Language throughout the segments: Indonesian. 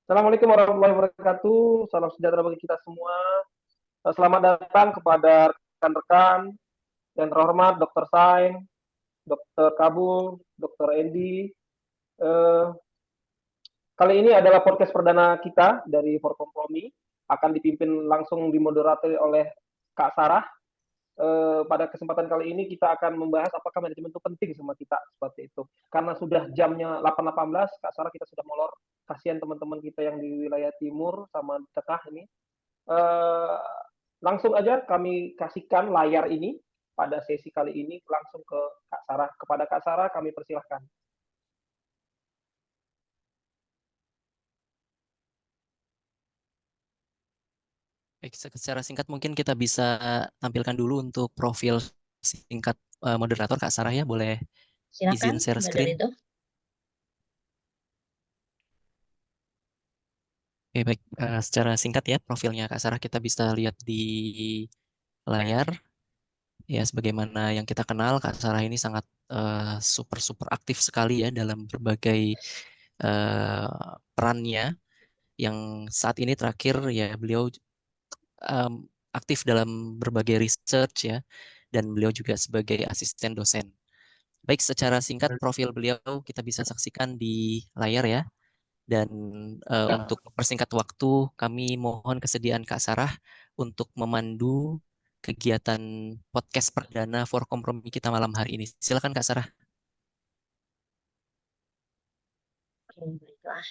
Assalamualaikum warahmatullahi wabarakatuh. Salam sejahtera bagi kita semua. Selamat datang kepada rekan-rekan yang terhormat Dr. Sain, Dr. Kabul, Dr. Endi. Eh, Kali ini adalah podcast perdana kita dari For Kompromi. Akan dipimpin langsung dimoderatori oleh Kak Sarah. Pada kesempatan kali ini kita akan membahas apakah manajemen itu penting sama kita seperti itu. Karena sudah jamnya 8.18, Kak Sarah kita sudah molor. Kasihan teman-teman kita yang di wilayah timur sama tengah ini. Eh, Langsung aja kami kasihkan layar ini pada sesi kali ini langsung ke Kak Sarah. Kepada Kak Sarah kami persilahkan. Baik, secara singkat mungkin kita bisa tampilkan dulu untuk profil singkat moderator Kak Sarah ya, boleh izin Silakan, share Mbak screen. Darito. Oke, baik. Secara singkat ya profilnya Kak Sarah kita bisa lihat di layar. Ya, sebagaimana yang kita kenal, Kak Sarah ini sangat super aktif sekali ya dalam berbagai perannya. Yang saat ini terakhir ya beliau aktif dalam berbagai research ya, dan beliau juga sebagai asisten dosen. Baik, secara singkat profil beliau kita bisa saksikan di layar ya. Dan untuk mempersingkat waktu, kami mohon kesediaan Kak Sarah untuk memandu kegiatan podcast perdana For Kompromi kita malam hari ini. Silakan Kak Sarah. Baiklah.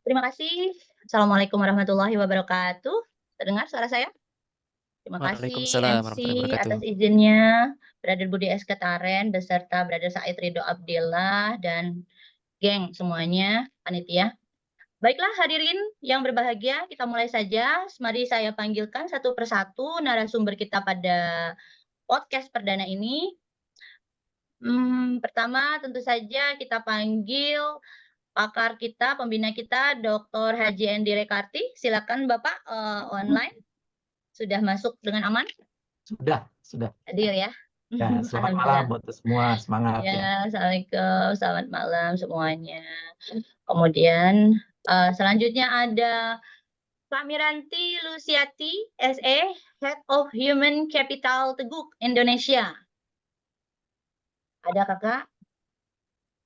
Terima kasih. Assalamualaikum warahmatullahi wabarakatuh. Terdengar suara saya? Terima kasih Waalaikumsalam MC warahmatullahi wabarakatuh. atas izinnya, Brother Budi SK Taren beserta Brother Said Ridho Abdillah dan geng semuanya, panitia. Baiklah hadirin yang berbahagia, kita mulai saja. Mari saya panggilkan satu persatu narasumber kita pada podcast perdana ini. Pertama tentu saja kita panggil pakar kita, pembina kita, Dr. Haji Endi Rekarti. Silakan Bapak online. Sudah masuk dengan aman? Sudah. Hadir ya. Ya, selamat malam buat semua, semangat ya. Ya, Assalamualaikum, selamat malam semuanya. Kemudian selanjutnya ada Pak Miranti Lusiati, SE, Head of Human Capital Teguk, Indonesia. Ada kakak?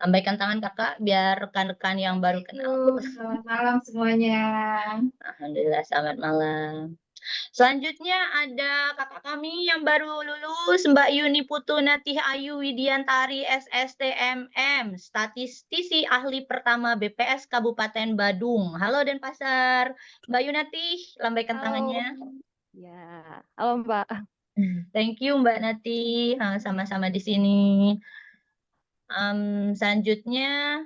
Lambaikan tangan kakak, biar rekan-rekan yang baru kenal. Selamat malam semuanya. Alhamdulillah, selamat malam. Selanjutnya ada kakak kami yang baru lulus, Mbak Yuni Putu Natih Ayu Widiantari SSTMM, statistisi ahli pertama BPS Kabupaten Badung. Halo Denpasar. Mbak Yunatih, lambaikan tangannya. Ya, halo Mbak. Thank you Mbak Natih, sama-sama di sini. Selanjutnya,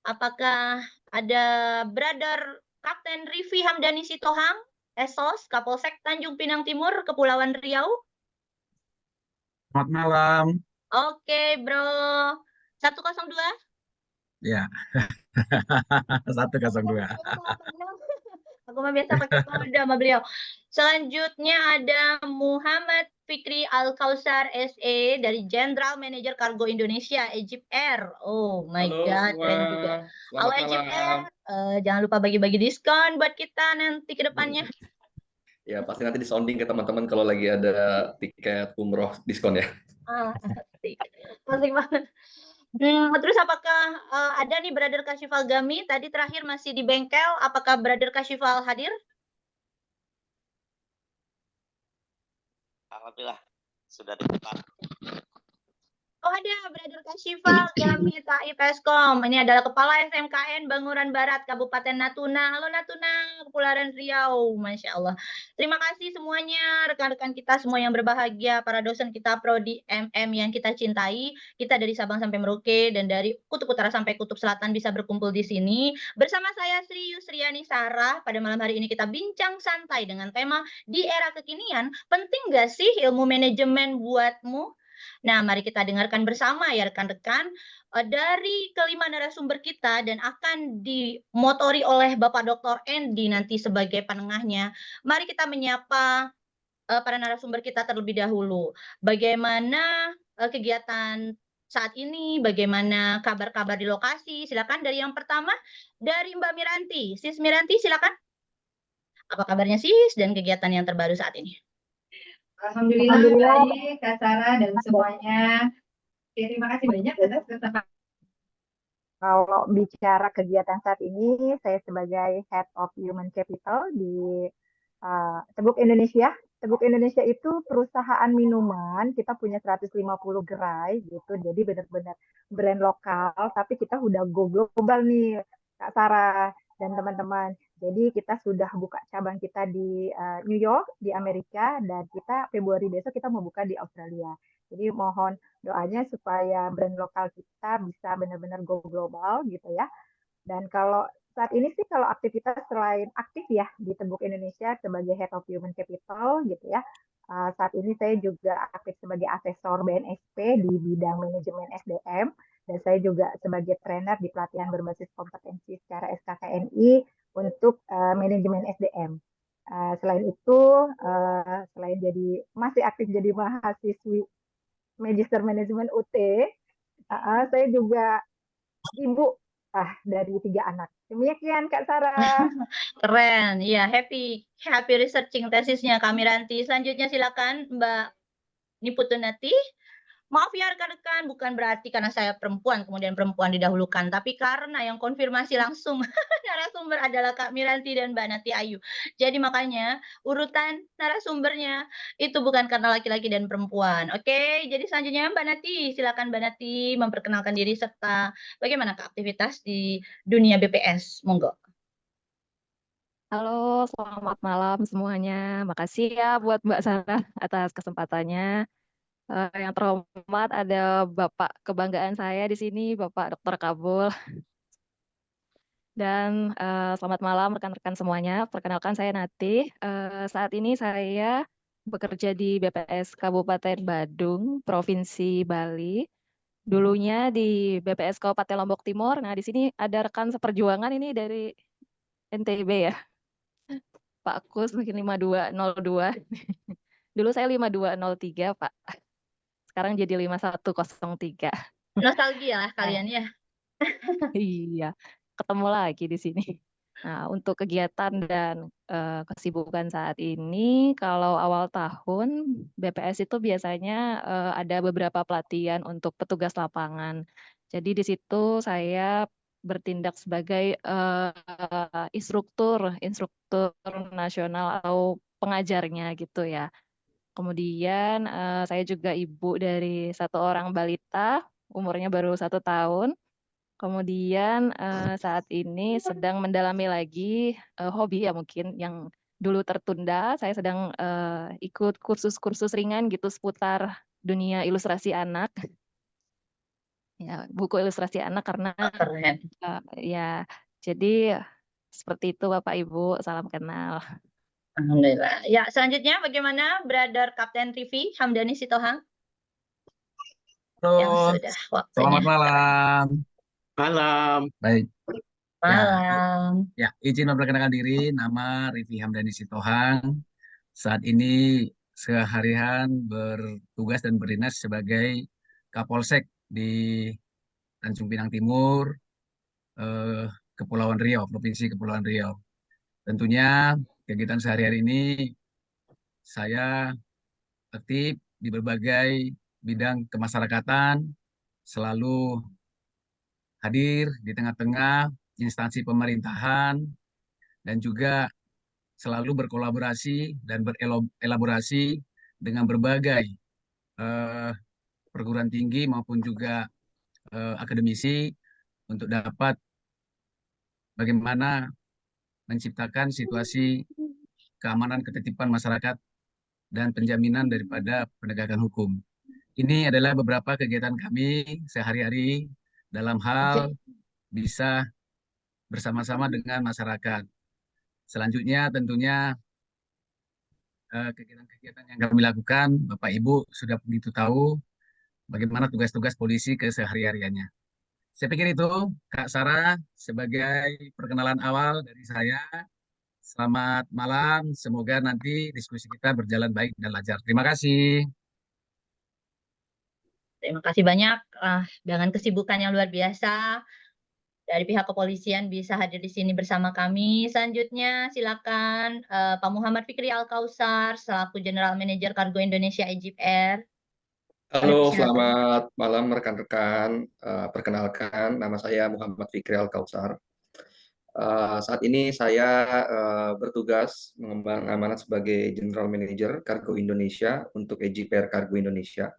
apakah ada Brother Kapten Rifi Hamdani Sitohang, Esos, Kapolsek Tanjung Pinang Timur, Kepulauan Riau? Selamat malam. Oke, bro. 102? Ya. 102. Aku mah biasa pakai kode sama beliau. Selanjutnya ada Muhammad Fikri Al-Kausar SE dari General Manager Kargo Indonesia, Egypt Air. Oh my Halo God, semua. keren juga. Halo Selamat Egypt Air, malam. jangan lupa bagi-bagi diskon buat kita nanti ke depannya. Ya, pasti nanti disounding ke teman-teman kalau lagi ada tiket umroh diskon ya. Asik banget. Terus apakah ada nih Brother Kashifal Gami? Tadi terakhir masih di bengkel. Apakah Brother Kashifal hadir? Alhamdulillah sudah di depan. Oh ada Brother Kashifal Gami Taif Eskom. Ini adalah Kepala SMKN Banguran Barat Kabupaten Natuna. Halo Natuna, Kepulauan Riau. Masya Allah. Terima kasih semuanya rekan-rekan kita semua yang berbahagia, para dosen kita Prodi MM yang kita cintai. Kita dari Sabang sampai Merauke dan dari Kutub Utara sampai Kutub Selatan bisa berkumpul di sini. Bersama saya Sri Yusriani Sarah. Pada malam hari ini kita bincang santai dengan tema di era kekinian, penting nggak sih ilmu manajemen buatmu? Nah, mari kita dengarkan bersama ya rekan-rekan dari kelima narasumber kita dan akan dimotori oleh Bapak Dr. Endi nanti sebagai penengahnya. Mari kita menyapa para narasumber kita terlebih dahulu. Bagaimana kegiatan saat ini, bagaimana kabar-kabar di lokasi? Silakan dari yang pertama, dari Mbak Miranti. Sis Miranti, silakan. Apa kabarnya Sis dan kegiatan yang terbaru saat ini? Alhamdulillah baik, Kak Sarah dan semuanya. Oke, terima kasih banyak atas kesempatan. Kalau bicara kegiatan saat ini, saya sebagai Head of Human Capital di Teguk Indonesia. Teguk Indonesia itu perusahaan minuman, kita punya 150 gerai gitu, jadi benar-benar brand lokal, tapi kita udah go global nih, Kak Sarah dan teman-teman. Jadi kita sudah buka cabang kita di New York, di Amerika, dan kita Februari besok kita mau buka di Australia. Jadi mohon doanya supaya brand lokal kita bisa benar-benar go global gitu ya. Dan kalau saat ini sih kalau aktivitas selain aktif ya di Teguk Indonesia sebagai Head of Human Capital gitu ya. Saat ini saya juga aktif sebagai asesor BNSP di bidang manajemen SDM dan saya juga sebagai trainer di pelatihan berbasis kompetensi secara SKKNI untuk manajemen SDM. Selain itu, selain jadi masih aktif jadi mahasiswi Magister Manajemen UT, saya juga ibu dari 3 anak. Demikian Kak Sarah. Keren, ya happy researching tesisnya Kak Miranti. Selanjutnya silakan Mbak Niputunati. Maaf ya rekan-rekan, bukan berarti karena saya perempuan kemudian perempuan didahulukan, tapi karena yang konfirmasi langsung narasumber adalah Kak Miranti dan Mbak Nati Ayu. Jadi makanya urutan narasumbernya itu bukan karena laki-laki dan perempuan. Oke, jadi selanjutnya Mbak Nati, silakan Mbak Nati memperkenalkan diri serta bagaimana Kak aktivitas di dunia BPS. Monggo. Halo, selamat malam semuanya. Makasih ya buat Mbak Sarah atas kesempatannya. Yang terhormat ada Bapak kebanggaan saya di sini, Bapak Dr. Kabul. Dan selamat malam rekan-rekan semuanya. Perkenalkan saya Nati. Saat ini saya bekerja di BPS Kabupaten Badung, Provinsi Bali. Dulunya di BPS Kabupaten Lombok Timur. Nah, di sini ada rekan seperjuangan ini dari NTB ya. Pak Kus mungkin 5202. Dulu saya 5203, Pak. Sekarang jadi 5103. Nostalgia lah kalian ya. Iya, ketemu lagi di sini. Nah, untuk kegiatan dan kesibukan saat ini, kalau awal tahun BPS itu biasanya ada beberapa pelatihan untuk petugas lapangan. Jadi di situ saya bertindak sebagai instruktur nasional atau pengajarnya gitu ya. Kemudian saya juga ibu dari 1 orang balita, umurnya baru 1 tahun. Kemudian saat ini sedang mendalami lagi hobi ya mungkin yang dulu tertunda. Saya sedang ikut kursus-kursus ringan gitu seputar dunia ilustrasi anak. Ya, buku ilustrasi anak karena Keren. ya jadi seperti itu Bapak Ibu, salam kenal. Alhamdulillah. Ya, selanjutnya bagaimana Brother Kapten TV Hamdani Sitohang yang Halo, sudah waktunya. selamat malam. Malam. Baik, Malam. ya izin memperkenalkan diri, nama Rifi Hamdani Sitohang. Saat ini seharian bertugas dan berdinas sebagai Kapolsek di Tanjung Pinang Timur, Kepulauan Riau, Provinsi Kepulauan Riau. Tentunya kegiatan sehari-hari ini saya aktif di berbagai bidang kemasyarakatan, selalu hadir di tengah-tengah instansi pemerintahan, dan juga selalu berkolaborasi dan berelaborasi dengan berbagai perguruan tinggi maupun juga akademisi untuk dapat bagaimana menciptakan situasi keamanan ketertiban masyarakat dan penjaminan daripada penegakan hukum. Ini adalah beberapa kegiatan kami sehari-hari dalam hal bisa bersama-sama dengan masyarakat. Selanjutnya tentunya kegiatan-kegiatan yang kami lakukan, Bapak Ibu sudah begitu tahu bagaimana tugas-tugas polisi kesehari-hariannya. Saya pikir itu, Kak Sarah, sebagai perkenalan awal dari saya. Selamat malam. Semoga nanti diskusi kita berjalan baik dan lancar. Terima kasih. Terima kasih banyak dengan kesibukan yang luar biasa dari pihak kepolisian bisa hadir di sini bersama kami. Selanjutnya silakan Pak Muhammad Fikri Al-Kausar selaku General Manager Kargo Indonesia Egypt Air. Halo, Silakan. selamat malam rekan-rekan. Perkenalkan, nama saya Muhammad Fikri Al-Kausar. Saat ini saya bertugas mengemban amanat sebagai General Manager Kargo Indonesia untuk Egypt Air Kargo Indonesia.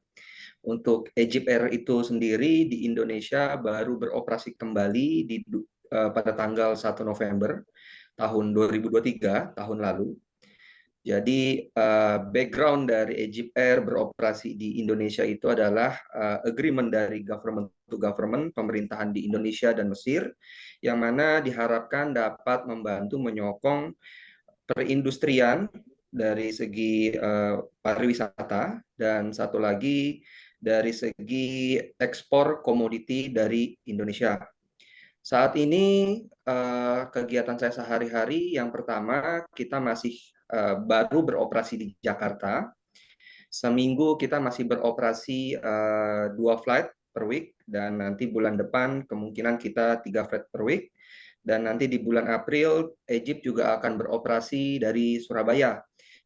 Untuk Egypt Air itu sendiri di Indonesia baru beroperasi kembali pada tanggal 1 November tahun 2023, tahun lalu. Jadi background dari Egypt Air beroperasi di Indonesia itu adalah agreement dari government to government, pemerintahan di Indonesia dan Mesir, yang mana diharapkan dapat membantu menyokong perindustrian dari segi pariwisata, dan satu lagi dari segi ekspor komoditi dari Indonesia. Saat ini kegiatan saya sehari-hari, yang pertama kita masih baru beroperasi di Jakarta. Seminggu kita masih beroperasi 2 flight per week, dan nanti bulan depan kemungkinan kita 3 flight per week. Dan nanti di bulan April, Egypt juga akan beroperasi dari Surabaya.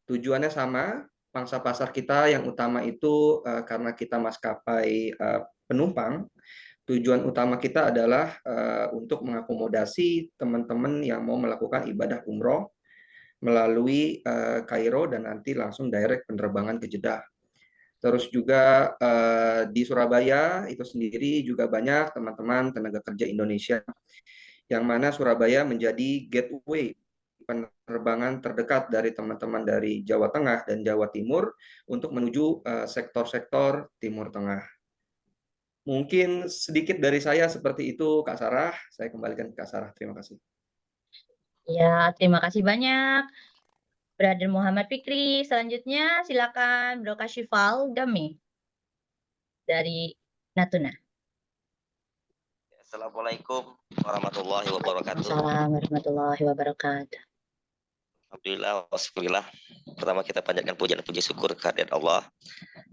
Tujuannya sama, pangsa pasar kita yang utama itu karena kita maskapai penumpang, tujuan utama kita adalah untuk mengakomodasi teman-teman yang mau melakukan ibadah umroh melalui Kairo dan nanti langsung direct penerbangan ke Jeddah. Terus juga di Surabaya itu sendiri juga banyak teman-teman tenaga kerja Indonesia, yang mana Surabaya menjadi gateway penerbangan terdekat dari teman-teman dari Jawa Tengah dan Jawa Timur untuk menuju sektor-sektor Timur Tengah. Mungkin sedikit dari saya seperti itu, Kak Sarah. Saya kembalikan ke Kak Sarah. Terima kasih. Ya, terima kasih banyak, Brother Muhammad Fikri. Selanjutnya silakan Bro Kashifal Dami dari Natuna. Assalamualaikum warahmatullahi wabarakatuh. Assalamualaikum warahmatullahi wabarakatuh. Alhamdulillah, wassalillah. Pertama kita panjatkan puji dan puji syukur kehadirat Allah,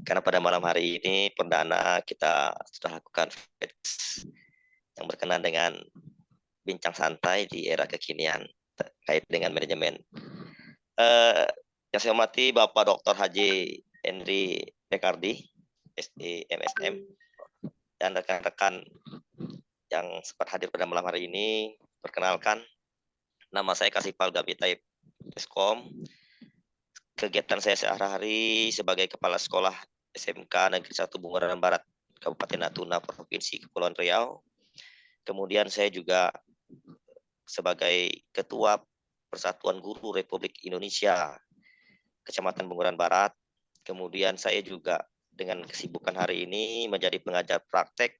karena pada malam hari ini perdana kita sudah lakukan yang berkenaan dengan bincang santai di era kekinian terkait dengan manajemen. Yang saya hormati Bapak Dr. Haji Henry Dekardi, SD MSM, dan rekan-rekan yang sempat hadir pada malam hari ini. Perkenalkan, nama saya Kasifal Dami Taib Peskom. Kegiatan saya sehari-hari sebagai Kepala Sekolah SMK Negeri 1 Bunguran Barat, Kabupaten Natuna, Provinsi Kepulauan Riau. Kemudian saya juga sebagai Ketua Persatuan Guru Republik Indonesia, Kecamatan Bunguran Barat. Kemudian saya juga dengan kesibukan hari ini menjadi pengajar praktek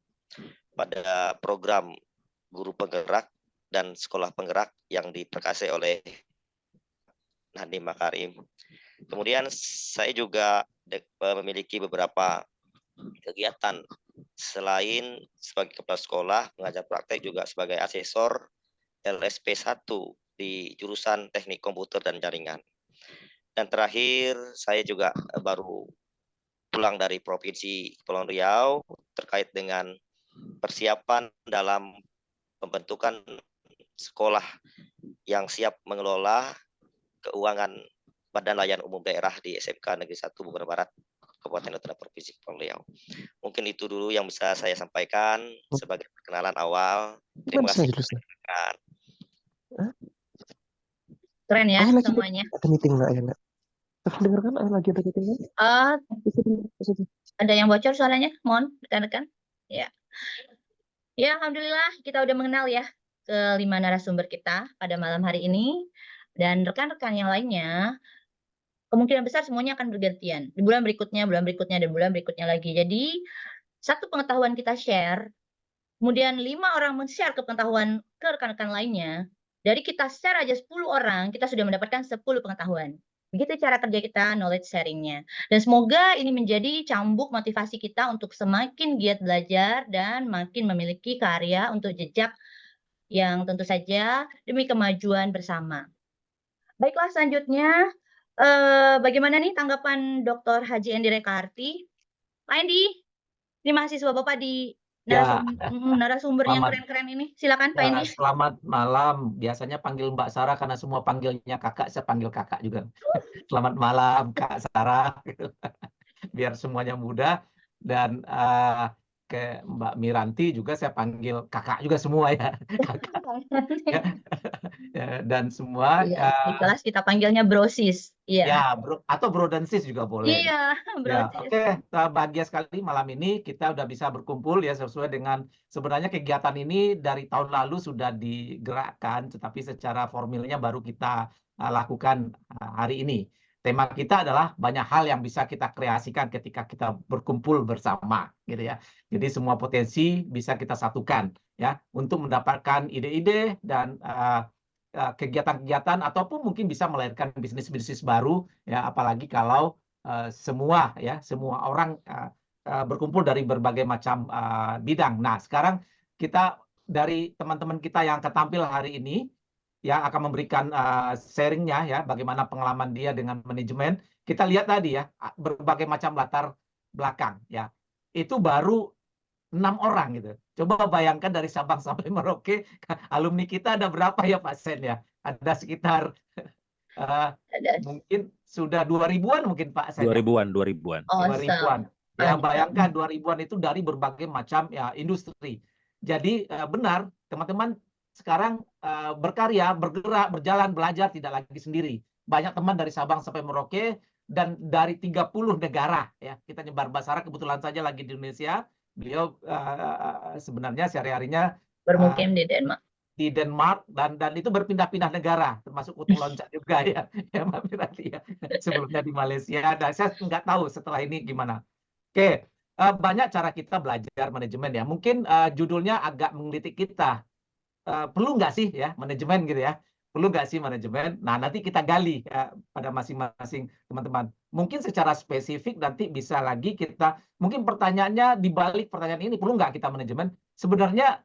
pada program Guru Penggerak dan Sekolah Penggerak yang diperkasai oleh Nadiem Makarim. Kemudian saya juga memiliki beberapa kegiatan selain sebagai kepala sekolah, pengajar praktek, juga sebagai asesor LSP 1 di jurusan Teknik Komputer dan Jaringan. Dan terakhir, saya juga baru pulang dari Provinsi Kepulauan Riau terkait dengan persiapan dalam pembentukan sekolah yang siap mengelola keuangan Badan Layanan Umum Daerah di SMK Negeri 1 Bunguran Barat, Kabupaten Natuna, Provinsi Kepulauan Riau. Mungkin itu dulu yang bisa saya sampaikan sebagai perkenalan awal. Terima kasih. Keren ya semuanya. Ada meeting nggak ya, Nak? Dengarkan, lagi ada meeting nggak? Ada yang bocor suaranya? Mohon rekan-rekan. Ya. Ya, alhamdulillah kita udah mengenal ya kelima narasumber kita pada malam hari ini, dan rekan-rekan yang lainnya kemungkinan besar semuanya akan bergantian di bulan berikutnya, dan bulan berikutnya lagi. Jadi satu pengetahuan kita share, kemudian 5 orang men-share pengetahuan ke rekan-rekan lainnya. Dari kita share aja 10 orang, kita sudah mendapatkan 10 pengetahuan. Begitu cara kerja kita, knowledge sharing-nya. Dan semoga ini menjadi cambuk motivasi kita untuk semakin giat belajar dan makin memiliki karya untuk jejak yang tentu saja demi kemajuan bersama. Baiklah, selanjutnya bagaimana nih tanggapan Dr. Haji Endi Rekarti? Pak Endi, ini mahasiswa Bapak di Ya, narasumber yang selamat, keren-keren ini. Silakan Pak Endi. selamat malam. Biasanya panggil Mbak Sarah karena semua panggilnya kakak, saya panggil kakak juga. Selamat malam Kak Sarah, biar semuanya mudah. Dan ke Mbak Miranti juga saya panggil kakak juga semua ya, kakak. Ya. Dan semua Iya, di kelas kita panggilnya brosis. Iya. ya atau bro dan sis juga boleh. Iya, Ya, brosis. oke. Bahagia sekali malam ini kita udah bisa berkumpul ya sesuai dengan sebenarnya kegiatan ini dari tahun lalu sudah digerakkan, tetapi secara formilnya baru kita lakukan hari ini. Tema kita adalah banyak hal yang bisa kita kreasikan ketika kita berkumpul bersama, gitu ya. Jadi semua potensi bisa kita satukan ya untuk mendapatkan ide-ide dan kegiatan-kegiatan ataupun mungkin bisa melahirkan bisnis-bisnis baru ya, apalagi kalau semua orang berkumpul dari berbagai macam bidang. Nah, sekarang kita dari teman-teman kita yang ketampil hari ini yang akan memberikan sharingnya ya, bagaimana pengalaman dia dengan manajemen. Kita lihat tadi ya, berbagai macam latar belakang ya. Itu baru 6 orang gitu. Coba bayangkan dari Sabang sampai Merauke, alumni kita ada berapa ya Pak Sen ya? Ada sekitar mungkin sudah 2000-an mungkin Pak Sen. 2000-an. 2000-an. Ya, bayangkan 2000-an itu dari berbagai macam ya industri. Jadi benar, teman-teman sekarang berkarya, bergerak, berjalan, belajar tidak lagi sendiri. Banyak teman dari Sabang sampai Merauke dan dari 30 negara ya. Kita nyebar Basara kebetulan saja lagi di Indonesia. Beliau sebenarnya sehari-harinya bermukim di Denmark. Di Denmark dan itu berpindah-pindah negara, termasuk Kutu Loncat juga ya, ya Mbak Mirati ya. Sebelumnya di Malaysia. Dan saya nggak tahu setelah ini gimana. Oke, banyak cara kita belajar manajemen ya. Mungkin judulnya agak menggelitik kita. Perlu nggak sih ya manajemen gitu ya? Perlu nggak sih manajemen? Nah, nanti kita gali pada masing-masing teman-teman. Mungkin secara spesifik nanti bisa lagi kita, mungkin pertanyaannya di balik pertanyaan ini, perlu nggak kita manajemen? Sebenarnya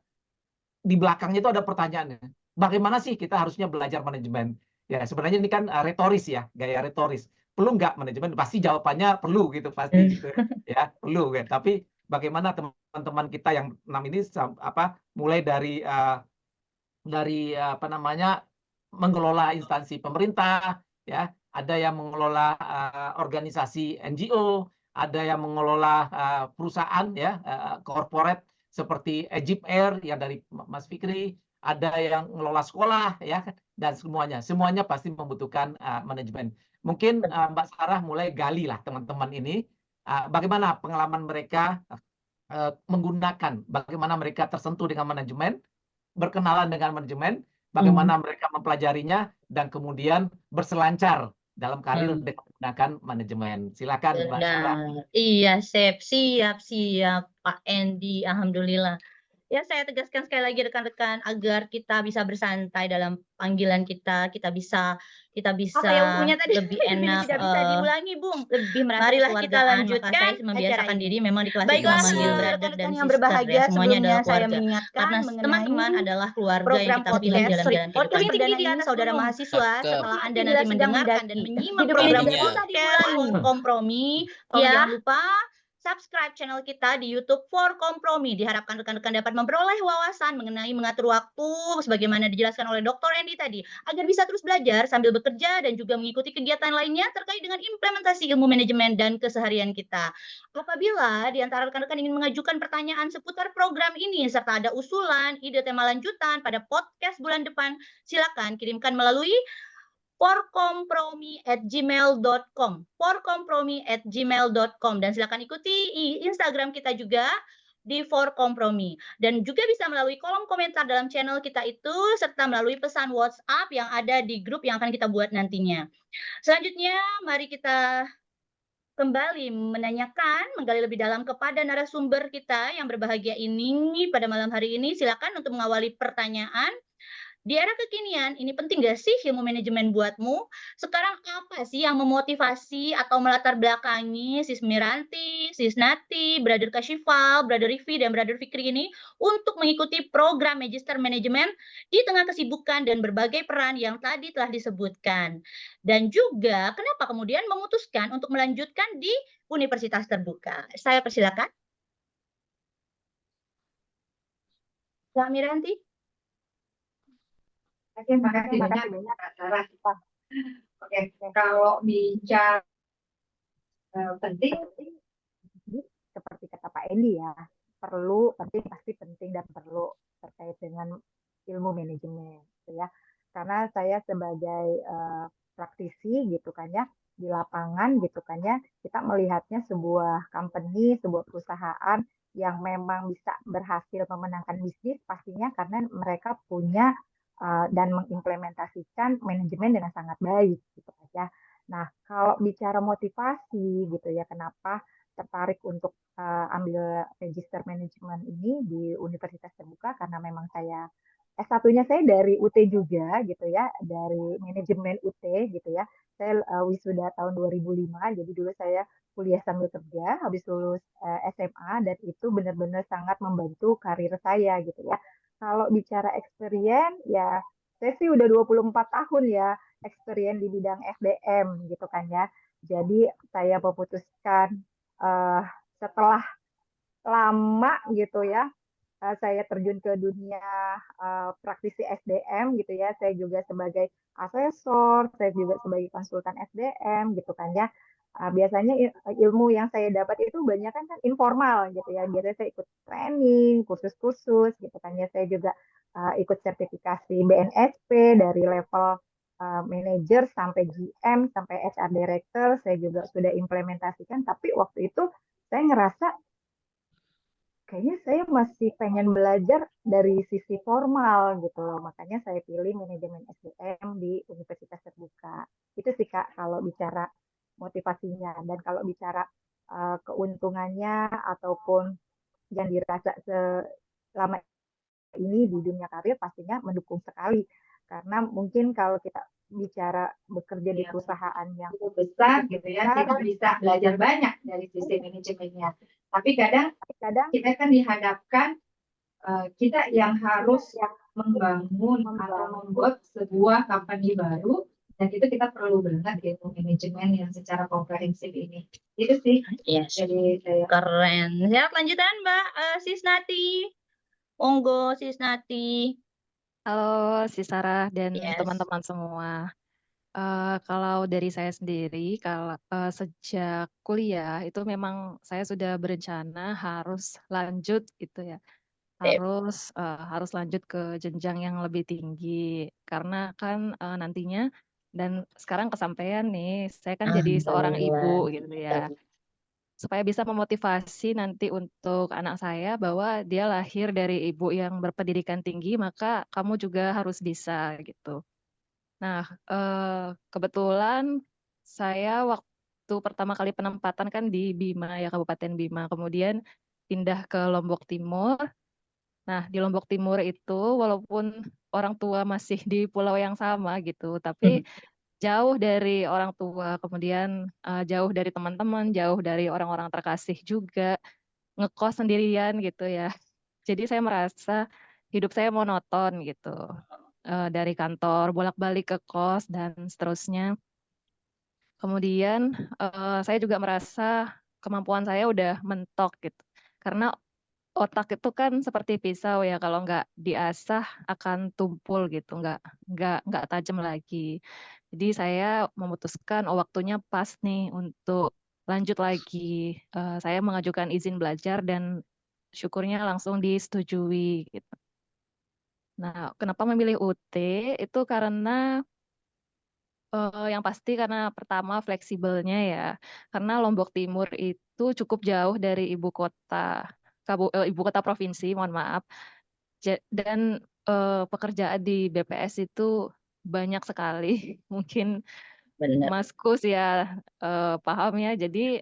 di belakangnya itu ada pertanyaannya. Bagaimana sih kita harusnya belajar manajemen? Ya, sebenarnya ini kan retoris ya, gaya retoris. Perlu nggak manajemen? Pasti jawabannya perlu gitu, pasti gitu. Ya, perlu kan. Tapi bagaimana teman-teman kita yang 6 ini mulai dari apa namanya mengelola instansi pemerintah ya, ada yang mengelola organisasi NGO, ada yang mengelola perusahaan ya corporate seperti Egypt Air yang dari Mas Fikri, ada yang mengelola sekolah ya, dan semuanya pasti membutuhkan manajemen. Mungkin Mbak Sarah mulai gali lah teman-teman ini bagaimana pengalaman mereka menggunakan, bagaimana mereka tersentuh dengan manajemen, berkenalan dengan manajemen, bagaimana mereka mempelajarinya, dan kemudian berselancar dalam karir dengan menggunakan manajemen. Silakan Mbak Sarah. Iya, siap Pak Endi, alhamdulillah. Ya, saya tegaskan sekali lagi rekan-rekan agar kita bisa bersantai dalam panggilan kita bisa lebih enak. Tidak bisa diulangi, Bung. Lebih merasa marilah kita lanjutkan. Saya membiasakan diri memang di kelas ini memanggil brother dan yang sister berbahagia, ya, semuanya adalah saya keluarga. mengingatkan Karena teman-teman adalah keluarga yang kita pilih jalan-jalan kehidupan tinggi di atas saudara gunung. mahasiswa. Setelah Anda Bila nanti sedang mendengarkan dan mendaki. menyimak Hidup program ini podcast Kompromi, jangan lupa subscribe channel kita di YouTube For Kompromi. Diharapkan rekan-rekan dapat memperoleh wawasan mengenai mengatur waktu sebagaimana dijelaskan oleh Dr. Endi tadi, agar bisa terus belajar sambil bekerja dan juga mengikuti kegiatan lainnya terkait dengan implementasi ilmu manajemen dan keseharian kita. Apabila di antara rekan-rekan ingin mengajukan pertanyaan seputar program ini serta ada usulan, ide tema lanjutan pada podcast bulan depan, silakan kirimkan melalui forkompromi@gmail.com forkompromi@gmail.com, dan silakan ikuti Instagram kita juga di forkompromi, dan juga bisa melalui kolom komentar dalam channel kita itu serta melalui pesan WhatsApp yang ada di grup yang akan kita buat nantinya. Selanjutnya mari kita kembali menggali lebih dalam kepada narasumber kita yang berbahagia ini pada malam hari ini. Silakan untuk mengawali pertanyaan Di era kekinian, ini penting gak sih ilmu manajemen buatmu? Sekarang apa sih yang memotivasi atau melatar belakangi Sis Miranti, Sis Nati, Brother Kashifal, Brother Rifi, dan Brother Fikri ini untuk mengikuti program Magister Manajemen di tengah kesibukan dan berbagai peran yang tadi telah disebutkan? Dan juga kenapa kemudian memutuskan untuk melanjutkan di Universitas Terbuka? Saya persilakan. Kak Miranti. Oke, makasih banyak Kak Sarah. Oke, kalau bicara penting, seperti kata Pak Endi ya, perlu, penting, pasti penting dan perlu terkait dengan ilmu manajemen, gitu ya. Karena saya sebagai praktisi gitu kan ya, di lapangan gitu kan ya, kita melihatnya sebuah company, sebuah perusahaan yang memang bisa berhasil memenangkan bisnis pastinya karena mereka punya dan mengimplementasikan manajemen dengan sangat baik gitu aja. Nah, kalau bicara motivasi gitu ya, kenapa tertarik untuk ambil Register Management ini di Universitas Terbuka karena memang saya S1-nya saya dari UT juga gitu ya, dari manajemen UT gitu ya. Saya wisuda tahun 2005, jadi dulu saya kuliah sambil kerja, habis lulus SMA dan itu benar-benar sangat membantu karir saya gitu ya. Kalau bicara experience ya saya sih udah 24 tahun ya experience di bidang SDM gitu kan ya. Jadi saya memutuskan eh, setelah lama gitu ya saya terjun ke dunia praktisi SDM gitu ya. Saya juga sebagai asesor, saya juga sebagai konsultan SDM gitu kan ya. Biasanya ilmu yang saya dapat itu banyak kan informal gitu ya. Biasanya saya ikut training, kursus-kursus gitu kan ya. Saya juga ikut sertifikasi BNSP dari level manager sampai GM sampai HR director. Saya juga sudah implementasikan. Tapi waktu itu saya ngerasa kayaknya saya masih pengen belajar dari sisi formal gitu loh. Makanya saya pilih manajemen SDM di Universitas Terbuka. Itu sih Kak kalau bicara motivasinya. Dan kalau bicara keuntungannya ataupun yang dirasa selama ini di dunia karir pastinya mendukung sekali. Karena mungkin kalau kita bicara bekerja di perusahaan yang cukup besar gitu ya, kita bisa belajar banyak dari sisi manajemennya. Tapi kadang kita kan dihadapkan kita yang harus membangun atau membuat sebuah company baru, dan itu kita perlu banget ilmu manajemen yang secara komprehensif ini. Itu sih. Yes. Jadi saya Keren. Siap lanjutan Mbak Sis Nati. Monggo Sis Nati. Halo, si Sarah dan Yes. teman-teman semua. Kalau dari saya sendiri, kalau sejak kuliah itu memang saya sudah berencana harus lanjut gitu ya, harus lanjut ke jenjang yang lebih tinggi karena kan nantinya dan sekarang kesampaian nih, saya kan jadi seorang ibu gitu ya. Supaya bisa memotivasi nanti untuk anak saya bahwa dia lahir dari ibu yang berpendidikan tinggi, maka kamu juga harus bisa gitu. Nah, kebetulan saya waktu pertama kali penempatan kan di Bima ya, Kabupaten Bima, kemudian pindah ke Lombok Timur. Nah, di Lombok Timur itu walaupun orang tua masih di pulau yang sama gitu, tapi jauh dari orang tua, kemudian jauh dari teman-teman, jauh dari orang-orang terkasih juga, ngekos sendirian gitu ya. Jadi saya merasa hidup saya monoton gitu. Dari kantor bolak-balik ke kos dan seterusnya. Kemudian saya juga merasa kemampuan saya udah mentok gitu. Karena otak itu kan seperti pisau ya, kalau nggak diasah akan tumpul gitu, nggak tajam lagi. Jadi saya memutuskan waktunya pas nih untuk lanjut lagi. Saya mengajukan izin belajar dan syukurnya langsung disetujui gitu. Nah, kenapa memilih UT? Itu karena yang pasti karena pertama fleksibelnya ya. Karena Lombok Timur itu cukup jauh dari ibu kota provinsi, mohon maaf. Dan pekerjaan di BPS itu banyak sekali. Mungkin Benar. Mas Kus ya paham ya. Jadi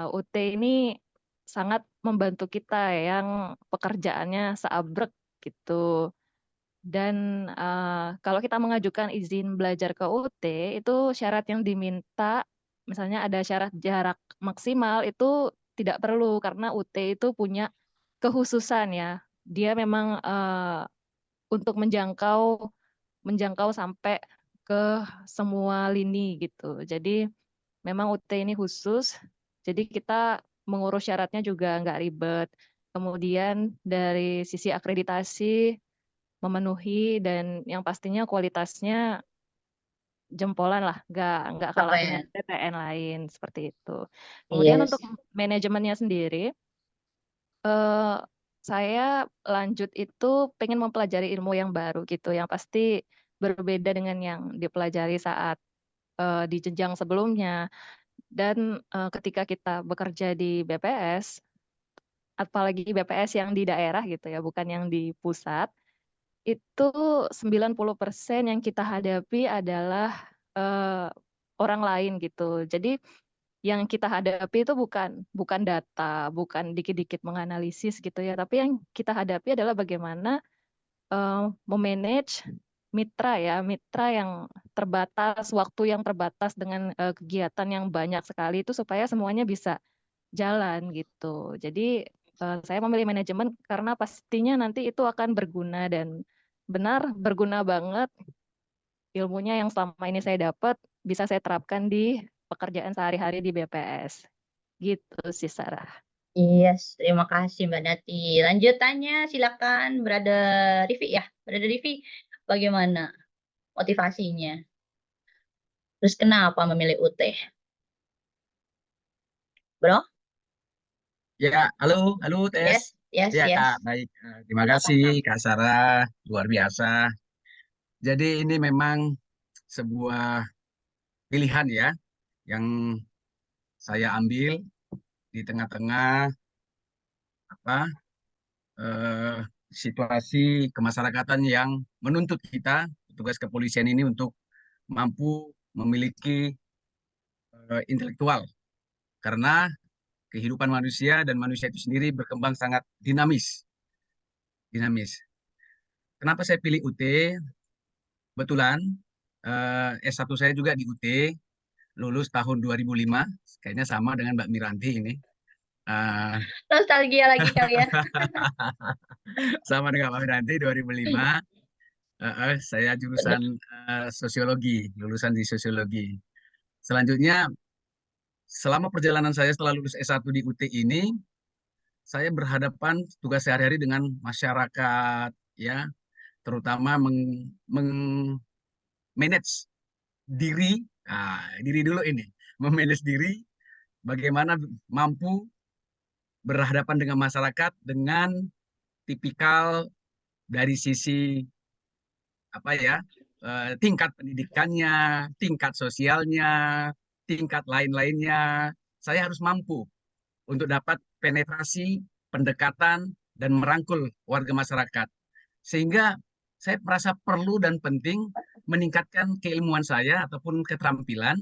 UT ini sangat membantu kita yang pekerjaannya seabrek gitu. Dan kalau kita mengajukan izin belajar ke UT, itu syarat yang diminta, misalnya ada syarat jarak maksimal, itu tidak perlu karena UT itu punya kekhususan ya. Dia memang untuk menjangkau sampai ke semua lini gitu. Jadi memang UT ini khusus, jadi kita mengurus syaratnya juga nggak ribet. Kemudian dari sisi akreditasi memenuhi dan yang pastinya kualitasnya jempolan lah, nggak kalah dengan Keren. PTN lain seperti itu. Kemudian untuk Yes. manajemennya sendiri, eh, saya lanjut itu pengen mempelajari ilmu yang baru gitu, yang pasti berbeda dengan yang dipelajari saat di jenjang sebelumnya. Dan ketika kita bekerja di BPS, apalagi BPS yang di daerah gitu ya, bukan yang di pusat, itu 90% yang kita hadapi adalah orang lain gitu. Jadi yang kita hadapi itu bukan data, bukan dikit-dikit menganalisis gitu ya, tapi yang kita hadapi adalah bagaimana memanage mitra ya, mitra yang terbatas, waktu yang terbatas dengan kegiatan yang banyak sekali itu supaya semuanya bisa jalan gitu. Jadi saya memilih manajemen karena pastinya nanti itu akan berguna dan benar berguna banget ilmunya yang selama ini saya dapat bisa saya terapkan di pekerjaan sehari-hari di BPS. Gitu sih Sarah. Yes, terima kasih Mbak Nati. Lanjutannya silakan Brother Rivi ya. Brother Rivi, bagaimana motivasinya? Terus kenapa memilih UT? Bro? Ya, halo, halo Yes, Tes. yes, Ya yes. Kak, baik. Terima Silakan kasih Kak. Kak Sarah, luar biasa. Jadi ini memang sebuah pilihan ya, yang saya ambil di tengah-tengah apa eh, situasi kemasyarakatan yang menuntut kita, petugas kepolisian ini untuk mampu memiliki intelektual. Karena kehidupan manusia dan manusia itu sendiri berkembang sangat dinamis. Dinamis. Kenapa saya pilih UT? Kebetulan S1 saya juga di UT, lulus tahun 2005, kayaknya sama dengan Mbak Miranti ini. Nostalgia lagi kalian. Sama dengan Mbak Miranti 2005. Saya jurusan sosiologi, lulusan di sosiologi. Selanjutnya, selama perjalanan saya setelah lulus S1 di UT ini, saya berhadapan tugas sehari-hari dengan masyarakat, ya, terutama manage diri, diri dulu ini, memanage diri, bagaimana mampu berhadapan dengan masyarakat dengan tipikal dari sisi apa ya, tingkat pendidikannya, tingkat sosialnya, tingkat lain-lainnya. Saya harus mampu untuk dapat penetrasi, pendekatan, dan merangkul warga masyarakat. Sehingga saya merasa perlu dan penting meningkatkan keilmuan saya ataupun keterampilan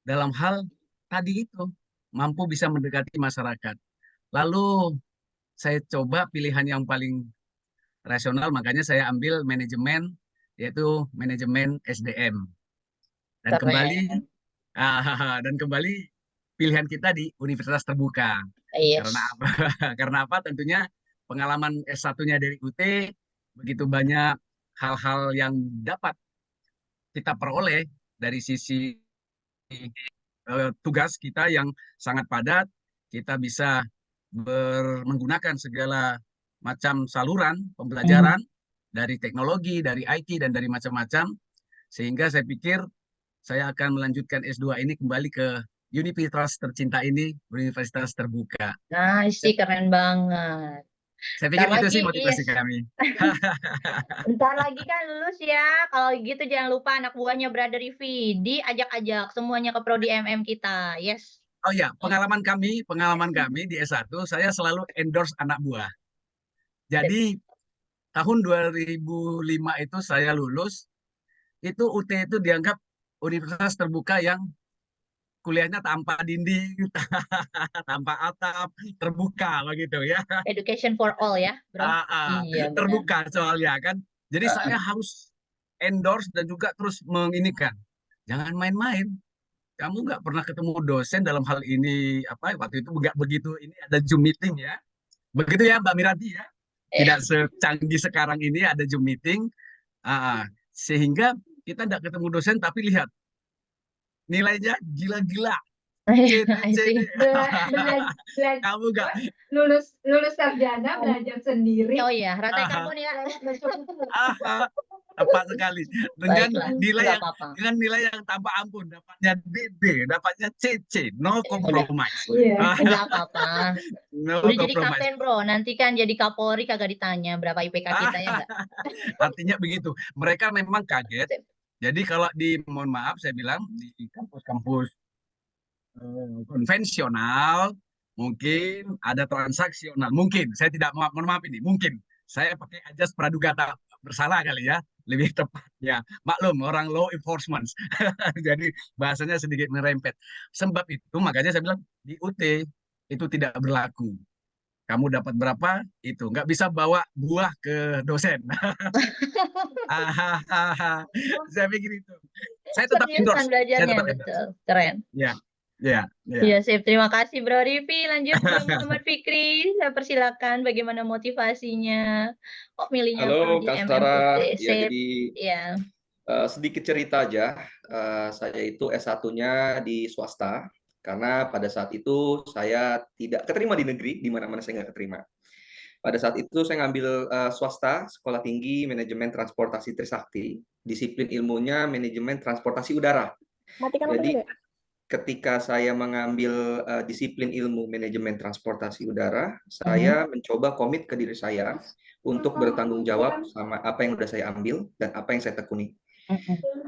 dalam hal tadi itu, mampu bisa mendekati masyarakat. Lalu saya coba pilihan yang paling rasional, makanya saya ambil manajemen, yaitu manajemen SDM. Dan Keren. dan kembali pilihan kita di universitas terbuka. Karena Yes. apa? Karena apa? Tentunya pengalaman S1-nya dari UT, begitu banyak hal-hal yang dapat kita peroleh dari sisi tugas kita yang sangat padat, kita bisa menggunakan segala macam saluran pembelajaran dari teknologi, dari IT, dan dari macam-macam. Sehingga saya pikir saya akan melanjutkan S2 ini kembali ke universitas tercinta ini, universitas terbuka. Nice sih, keren banget. Saya pikir Bentar itu lagi, sih motivasi yes. kami. Bentar lagi kan lulus ya. Kalau gitu jangan lupa anak buahnya Brother Rivi diajak-ajak semuanya ke prodi MM kita. Yes. Oh ya, pengalaman kami di S1, saya selalu endorse anak buah. Jadi tahun 2005 itu saya lulus, itu UT itu dianggap universitas terbuka yang kuliahnya tanpa dinding, tanpa atap, terbuka begitu ya. Education for all ya, bro. Iya, benar. Terbuka soalnya kan. Jadi saya harus endorse dan juga terus menginikan. Jangan main-main. Kamu nggak pernah ketemu dosen dalam hal ini apa waktu itu nggak begitu. Ini ada Zoom meeting ya. Begitu ya Mbak Miranti ya. Tidak secanggih sekarang ini ada Zoom meeting. Sehingga kita tidak ketemu dosen tapi lihat nilainya gila-gila. Kamu nggak lulus sarjana belajar sendiri. Oh iya, Rata kamu ya. Tepat sekali dengan Baiklah, dengan nilai yang tanpa ampun, dapatnya DD, dapatnya CC, no compromise. Enggak apa-apa. No Udah jadi compromise. kapten bro, nanti kan jadi Kapolri kagak ditanya berapa IPK kita ya enggak? Artinya begitu, mereka memang kaget. Jadi kalau mohon maaf saya bilang di kampus-kampus konvensional mungkin ada transaksional, mungkin saya tidak mohon maaf ini, mungkin saya pakai ajas pradugata bersalah kali ya, lebih tepatnya. Maklum, orang law enforcement. Jadi bahasanya sedikit merempet. Sebab itu makanya saya bilang di UT itu tidak berlaku. Kamu dapat berapa, itu. Nggak bisa bawa buah ke dosen. Saya pikir itu. Saya tetap endorse. Saya tetap betul. Keren. Ya. Iya, sip. Terima kasih Bro Rivi. Lanjut Bro Muhammad Fikri. Saya persilakan bagaimana motivasinya. Kok milihnya Halo, di Kak Sarah. MMUT? Ya, jadi ya. sedikit cerita aja. Saya itu S1-nya di swasta, karena pada saat itu saya tidak keterima di negeri, di mana-mana saya nggak keterima. Pada saat itu saya ngambil swasta, Sekolah Tinggi Manajemen Transportasi Trisakti, disiplin ilmunya manajemen transportasi udara. Jadi ketika saya mengambil disiplin ilmu manajemen transportasi udara, saya mencoba komit ke diri saya untuk bertanggung jawab sama apa yang sudah saya ambil dan apa yang saya tekuni.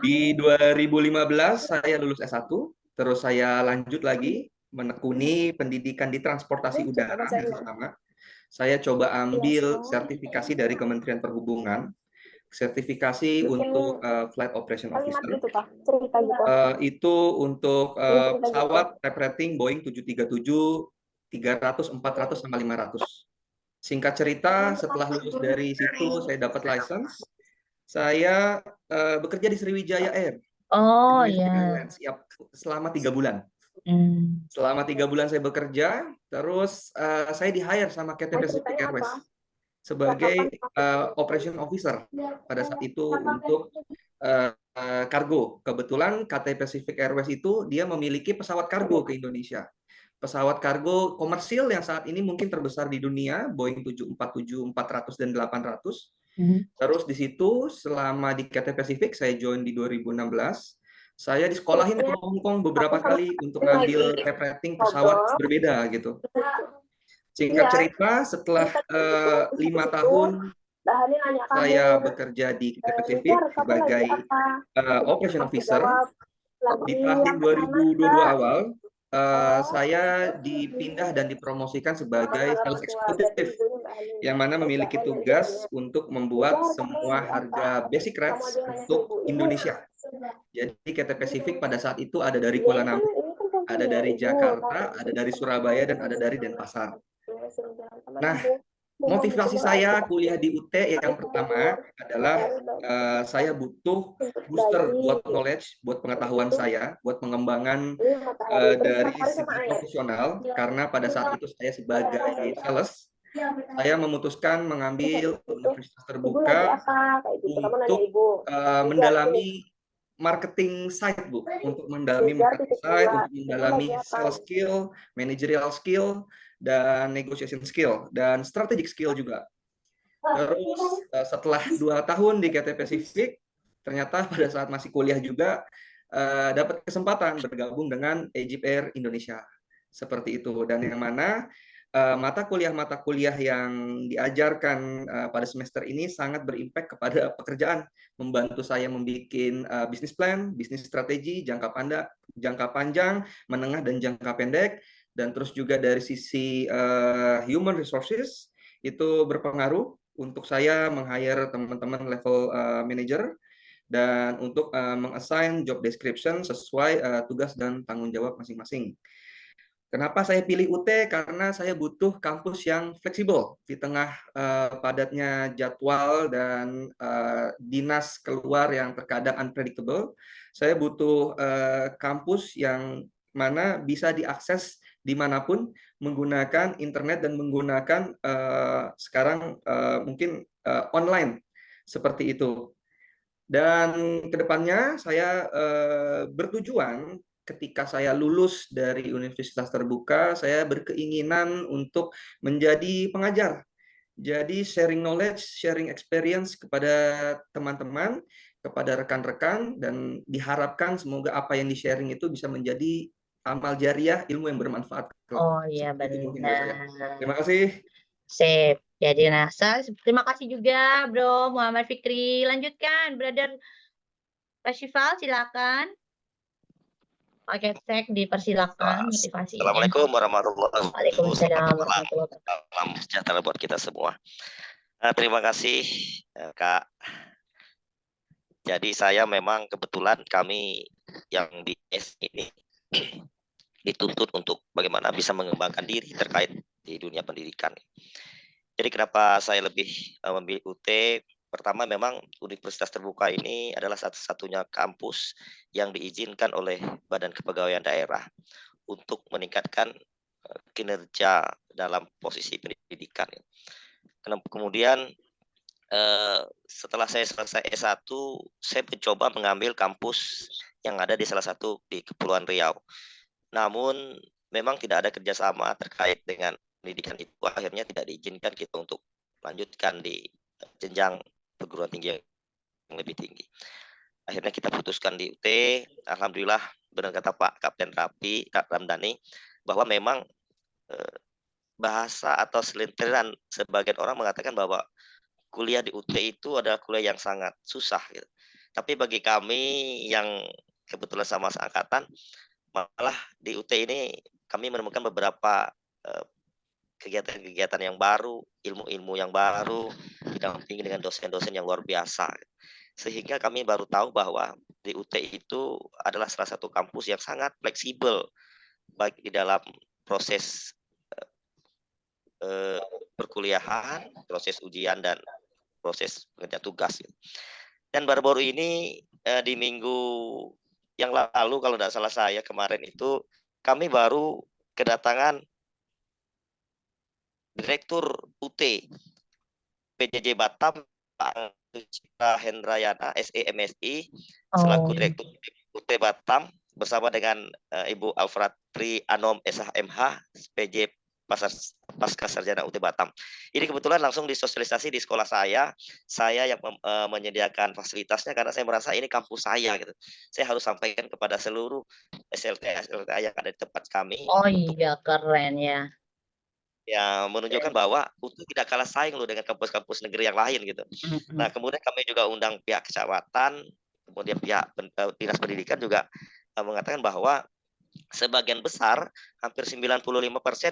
Di 2015 saya lulus S1, terus saya lanjut lagi menekuni pendidikan di transportasi udara masih sama. Saya coba ambil sertifikasi dari Kementerian Perhubungan, sertifikasi untuk Flight Operation Officer. Itu untuk pesawat type rating Boeing 737, 300, 400, sama 500. Singkat cerita, setelah lulus dari situ, saya dapat license. Saya bekerja di Sriwijaya Air. Oh iya. Selama 3 bulan. Selama 3 bulan saya bekerja, terus saya di-hire sama Cathay Pacific Airways sebagai operation officer pada saat itu untuk kargo. Kebetulan Cathay Pacific Airways itu dia memiliki pesawat kargo ke Indonesia. Pesawat kargo komersil yang saat ini mungkin terbesar di dunia, Boeing 747, 400, dan 800. Terus di situ selama di Cathay Pacific saya join di 2016. Saya disekolahin ke Hong Kong beberapa kali untuk ngambil type rating pesawat berbeda gitu. Singkat cerita, setelah 5 tahun saya bekerja di Cathay Pacific sebagai operation officer. Di tahun 2022 awal, saya dipindah dan dipromosikan sebagai sales executive, yang mana memiliki tugas untuk membuat semua harga basic rates untuk Indonesia. Jadi Cathay Pacific pada saat itu ada dari Kuala Namu, ada dari Jakarta, ada dari Surabaya, dan ada dari Denpasar. Nah, motivasi saya kuliah di UT yang pertama adalah saya butuh booster buat knowledge, buat pengetahuan saya, buat pengembangan dari segi profesional, karena pada saat itu saya sebagai sales, saya memutuskan mengambil universitas terbuka untuk mendalami marketing side, Bu, untuk mendalami marketing side, untuk mendalami sales skill, managerial skill, dan negotiation skill, dan strategic skill juga. Terus setelah 2 tahun di Cathay Pacific, ternyata pada saat masih kuliah juga dapat kesempatan bergabung dengan Egypt Air Indonesia. Seperti itu. Dan yang mana mata kuliah yang diajarkan pada semester ini sangat berimpact kepada pekerjaan, membantu saya membuat bisnis plan, bisnis strategi jangka panjang, menengah, dan jangka pendek. Dan terus juga dari sisi human resources itu berpengaruh untuk saya meng-hire teman-teman level manager dan untuk meng-assign job description sesuai tugas dan tanggung jawab masing-masing. Kenapa saya pilih UT? Karena saya butuh kampus yang fleksibel di tengah padatnya jadwal dan dinas keluar yang terkadang unpredictable. Saya butuh kampus yang mana bisa diakses dimanapun menggunakan internet dan menggunakan sekarang mungkin online seperti itu. Dan kedepannya saya bertujuan ketika saya lulus dari universitas terbuka, saya berkeinginan untuk menjadi pengajar. Jadi sharing knowledge, sharing experience kepada teman-teman, kepada rekan-rekan, dan diharapkan semoga apa yang di-sharing itu bisa menjadi amal jariah, ilmu yang bermanfaat. Oh iya Itu mungkin dari saya. benar. Terima kasih. Sip. Jadi terima kasih juga Bro Muhammad Fikri. Lanjutkan, Brother Kashival, silakan. Pakai tag dipersilakan motivasinya. Assalamualaikum warahmatullahi wabarakatuh. Waalaikumsalam warahmatullahi wabarakatuh. Salam sejahtera buat kita semua. Terima kasih Kak. Jadi saya memang kebetulan kami yang di S ini dituntut untuk bagaimana bisa mengembangkan diri terkait di dunia pendidikan. Jadi kenapa saya lebih memilih UT? Pertama memang Universitas Terbuka ini adalah satu-satunya kampus yang diizinkan oleh Badan Kepegawaian Daerah untuk meningkatkan kinerja dalam posisi pendidikan. Kemudian setelah saya selesai S1, saya mencoba mengambil kampus yang ada di salah satu di Kepulauan Riau. Namun memang tidak ada kerjasama terkait dengan pendidikan itu, akhirnya tidak diizinkan kita untuk lanjutkan di jenjang perguruan tinggi yang lebih tinggi. Akhirnya kita putuskan di UT. Alhamdulillah benar kata Pak Kapten Ramdhani bahwa memang bahasa atau selintiran sebagian orang mengatakan bahwa kuliah di UT itu adalah kuliah yang sangat susah gitu. Tapi bagi kami yang kebetulan sama seangkatan, malah di UT ini kami menemukan beberapa kegiatan-kegiatan yang baru, ilmu-ilmu yang baru, didampingi dengan dosen-dosen yang luar biasa. Sehingga kami baru tahu bahwa di UT itu adalah salah satu kampus yang sangat fleksibel baik di dalam proses perkuliahan, proses ujian, dan proses pengerjaan tugas. Dan baru-baru ini di minggu yang lalu, kalau tidak salah saya kemarin itu, kami baru kedatangan Direktur UT PJJ Batam, Pak Citra Hendrayana, SEMSI, selaku Direktur UT Batam, bersama dengan Ibu Alfratri Anom SHMH, PJ Pasca Sarjana UT Batam. Ini kebetulan langsung disosialisasi di sekolah saya yang menyediakan fasilitasnya karena saya merasa ini kampus saya gitu. Saya harus sampaikan kepada seluruh SLTA yang ada di tempat kami. Oh iya, keren ya. Ya, menunjukkan bahwa UT tidak kalah saing loh dengan kampus-kampus negeri yang lain gitu. Nah, kemudian kami juga undang pihak kecamatan, kemudian pihak dinas pendidikan juga mengatakan bahwa sebagian besar, hampir 95%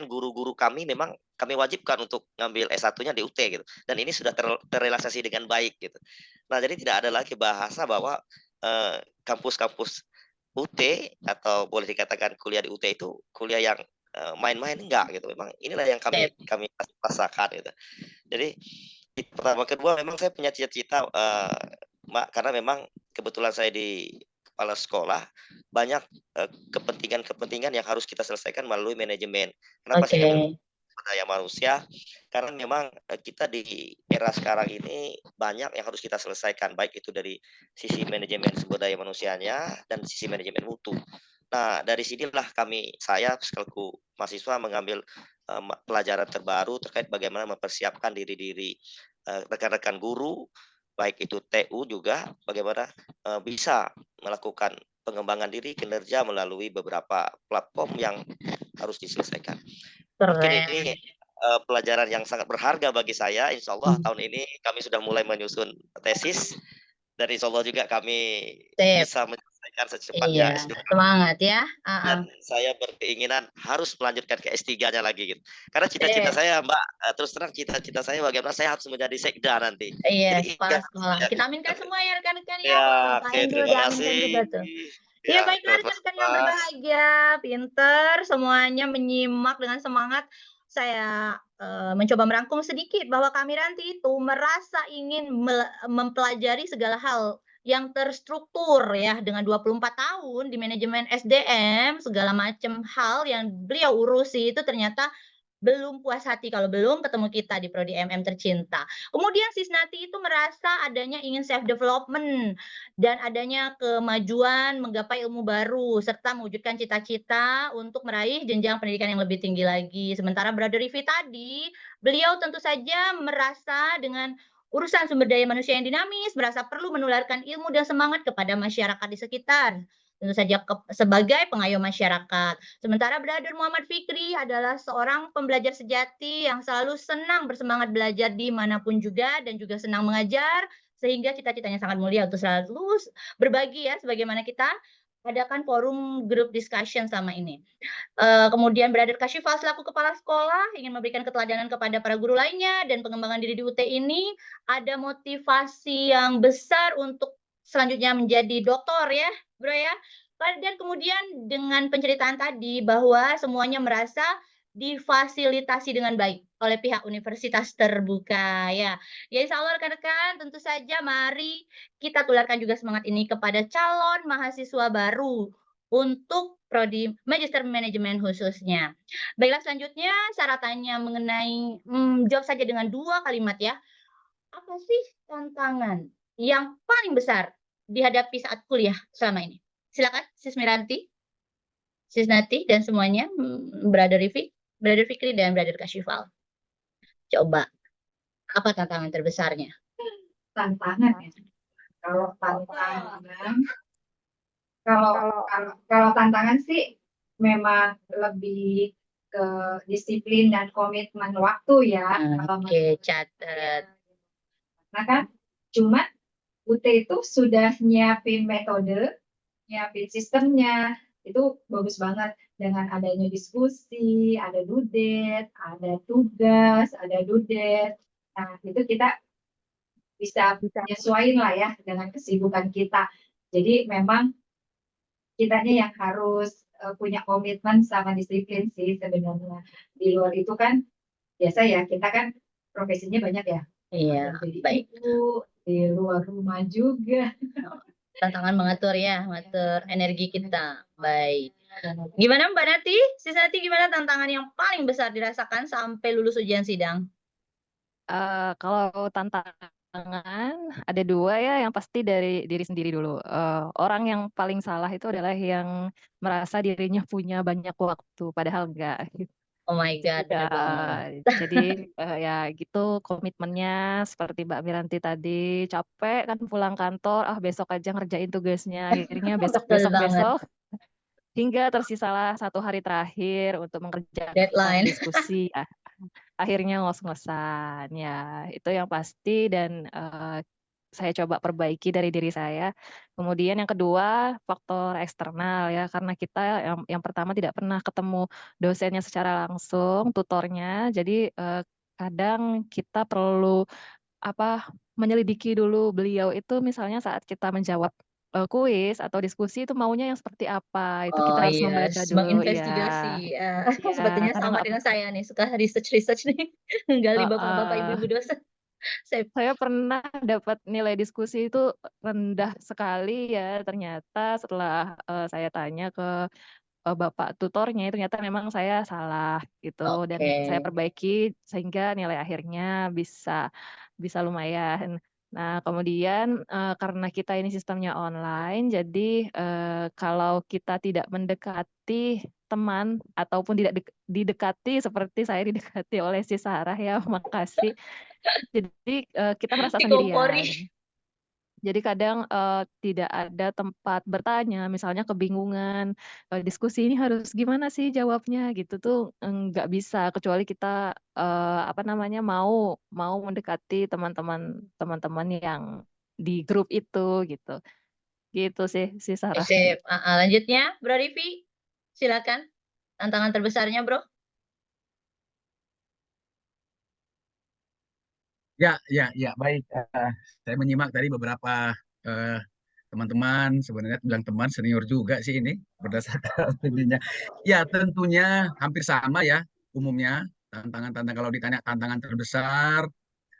guru-guru kami memang kami wajibkan untuk ngambil S1-nya di UT gitu. Dan ini sudah terrealisasi dengan baik gitu. Nah, jadi tidak ada lagi bahasa bahwa kampus-kampus UT atau boleh dikatakan kuliah di UT itu kuliah yang main-main, enggak gitu. Memang inilah yang kami rasakan gitu. Jadi pertama, kedua memang saya punya cita-cita Mbak, karena memang kebetulan saya di kepala sekolah, banyak kepentingan-kepentingan yang harus kita selesaikan melalui manajemen. Kenapa sih sumber daya manusia? Karena memang kita di era sekarang ini banyak yang harus kita selesaikan, baik itu dari sisi manajemen sumber daya manusianya dan sisi manajemen mutu. Nah, dari sinilah saya selaku mahasiswa mengambil pelajaran terbaru terkait bagaimana mempersiapkan diri rekan-rekan guru, baik itu TU juga, bagaimana bisa melakukan pengembangan diri kinerja melalui beberapa platform yang harus diselesaikan. Mungkin ini pelajaran yang sangat berharga bagi saya. Insya Allah tahun ini kami sudah mulai menyusun tesis, dan insya Allah juga kami bisa menyelesaikan secepatnya S2. Semangat ya. Dan saya berkeinginan harus melanjutkan ke S3-nya lagi gitu. Karena cita-cita saya, Mbak, terus terang cita-cita saya bagaimana saya harus menjadi sekda nanti. Iya, kepala sekolah. Kita aminkan semua ya rekan-rekan ya. Ya, oke, terima kasih. Ya, Ya, baiklah selamat rekan-rekan yang malam, Mas. berbahagia, pinter, semuanya menyimak dengan semangat. Saya mencoba merangkum sedikit bahwa Kamiranti itu merasa ingin mempelajari segala hal yang terstruktur ya dengan 24 tahun di manajemen SDM, segala macam hal yang beliau urusi itu ternyata belum puas hati kalau belum ketemu kita di Prodi MM tercinta. Kemudian Sisnati itu merasa adanya ingin self development dan adanya kemajuan menggapai ilmu baru serta mewujudkan cita-cita untuk meraih jenjang pendidikan yang lebih tinggi lagi. Sementara Brother Rivi tadi, beliau tentu saja merasa dengan urusan sumber daya manusia yang dinamis, merasa perlu menularkan ilmu dan semangat kepada masyarakat di sekitar. Tentu saja sebagai pengayom masyarakat. Sementara Brother Muhammad Fikri adalah seorang pembelajar sejati yang selalu senang bersemangat belajar dimanapun juga dan juga senang mengajar, sehingga cita-citanya sangat mulia untuk selalu berbagi ya, sebagaimana kita adakan forum group discussion sama ini. Kemudian Brother Kashifal selaku kepala sekolah ingin memberikan keteladanan kepada para guru lainnya dan pengembangan diri di UT ini ada motivasi yang besar untuk selanjutnya menjadi doktor ya, Bro ya. Dan kemudian dengan penceritaan tadi bahwa semuanya merasa difasilitasi dengan baik oleh pihak universitas terbuka ya. Ya insya Allah rekan-rekan tentu saja mari kita tularkan juga semangat ini kepada calon mahasiswa baru untuk prodi Magister Manajemen khususnya. Baiklah selanjutnya syaratannya mengenai jawab saja dengan 2 kalimat ya. Apa sih tantangan yang paling besar dihadapi saat kuliah selama ini? Silakan Sis Miranti, Sis Nati dan semuanya, Brother Rifi, Brother Fikri dan Brother Kashifal. Coba apa tantangan terbesarnya? Tantangan ya. Kalau tantangan, kalau tantangan sih memang lebih ke disiplin dan komitmen waktu ya. Oke, catat. Nah kan, cuma UT itu sudah nyiapin metode, nyiapin sistemnya, itu bagus banget dengan adanya diskusi, ada dudet, ada tugas, ada dudet. Nah, itu kita bisa menyesuaikan lah ya dengan kesibukan kita. Jadi memang kitanya yang harus punya komitmen sama disiplin sih sebenarnya. Di luar itu kan biasa ya, kita kan profesinya banyak ya. Iya, Jadi baik. ibu, di luar rumah juga. Tantangan mengatur ya, mengatur energi kita. Baik. Gimana Mbak Nati? Sis Nati gimana tantangan yang paling besar dirasakan sampai lulus ujian sidang? Kalau tantangan ada 2 ya, yang pasti dari diri sendiri dulu. Orang yang paling salah itu adalah yang merasa dirinya punya banyak waktu, padahal enggak. Oh my God, benar banget. Jadi ya gitu komitmennya seperti Mbak Miranti tadi, capek kan pulang kantor, besok aja ngerjain tugasnya, akhirnya besok, Betul besok, banget. besok, hingga tersisalah 1 hari terakhir untuk mengerjakan Deadline. diskusi. Akhirnya ngos-ngosan ya, itu yang pasti dan saya coba perbaiki dari diri saya. Kemudian yang kedua faktor eksternal ya, karena kita yang pertama tidak pernah ketemu dosennya secara langsung, tutornya. Jadi kadang kita perlu menyelidiki dulu beliau itu misalnya saat kita menjawab kuis atau diskusi itu maunya yang seperti apa, itu kita Oh harus iya, membaca dulu menginvestigasi. ya. Sepertinya Karena sama nggak dengan saya nih, suka research nih, menggali bapak-bapak, Heeh. ibu-ibu dosen. Saya pernah dapat nilai diskusi itu rendah sekali ya, ternyata setelah saya tanya ke bapak tutornya, ternyata memang saya salah gitu dan saya Oke. perbaiki sehingga nilai akhirnya bisa lumayan. Nah, kemudian karena kita ini sistemnya online, jadi kalau kita tidak mendekati teman ataupun tidak didekati seperti saya didekati oleh si Sarah ya, makasih. Jadi kita merasa Dikompori. sendirian. Jadi kadang tidak ada tempat bertanya, misalnya kebingungan, diskusi ini harus gimana sih jawabnya gitu tuh nggak bisa kecuali kita mau mendekati teman-teman yang di grup itu gitu. Gitu sih si Sarah. Sip. Lanjutnya, Bro Rivi, silakan. Tantangan terbesarnya, Bro. Ya, baik. Saya menyimak tadi beberapa teman-teman, sebenarnya bilang teman senior juga sih ini berdasarkan ininya. Ya tentunya hampir sama ya umumnya tantangan-tantangan kalau ditanya tantangan terbesar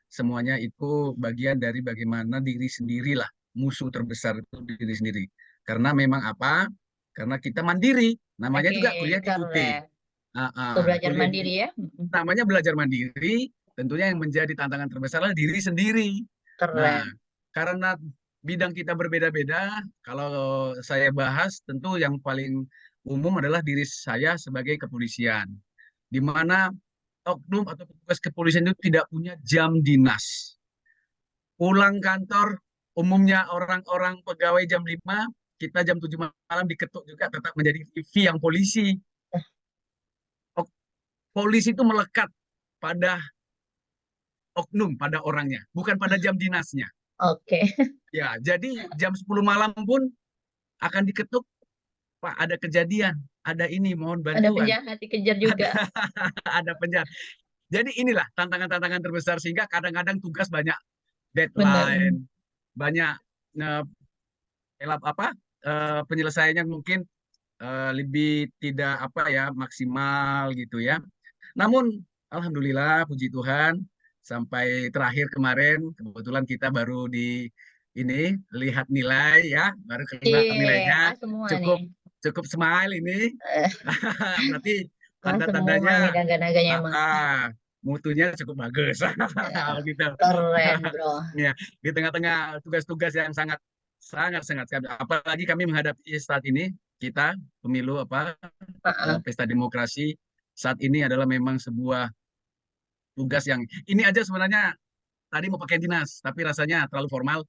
semuanya itu bagian dari bagaimana diri sendirilah musuh terbesar itu diri sendiri. Karena memang apa? Karena kita mandiri, namanya Oke, juga kuliah di UT. keren. Tuh belajar Kuliah mandiri di ya. namanya belajar mandiri, tentunya yang menjadi tantangan terbesar adalah diri sendiri. Nah, Keren. karena bidang kita berbeda-beda, kalau saya bahas tentu yang paling umum adalah diri saya sebagai kepolisian, di mana oknum atau petugas kepolisian itu tidak punya jam dinas. Pulang kantor, umumnya orang-orang pegawai jam 5, kita jam 7 malam diketuk juga tetap menjadi TV yang polisi. Polisi itu melekat pada oknum, pada orangnya, bukan pada jam dinasnya. Oke. Ya, jadi jam 10 malam pun akan diketuk, Pak, ada kejadian, ada ini, mohon Ada bantuan. penjahat dikejar juga. Ada penjahat. Jadi inilah tantangan-tantangan terbesar sehingga kadang-kadang tugas banyak Benar. deadline, banyak penyelesaiannya mungkin lebih tidak maksimal gitu ya. Namun alhamdulillah puji Tuhan sampai terakhir kemarin kebetulan kita baru ini lihat nilai ya, baru kelihatan Iya, nilainya semua cukup nih. cukup smile ini. Berarti Semua tanda-tandanya nih naga-naganya emang. mutunya cukup bagus. Gitu. Keren, bro. Ya, di tengah-tengah tugas-tugas yang sangat apalagi kami menghadapi saat ini kita pemilu pesta demokrasi saat ini adalah memang sebuah tugas yang ini aja sebenarnya tadi mau pakai dinas tapi rasanya terlalu formal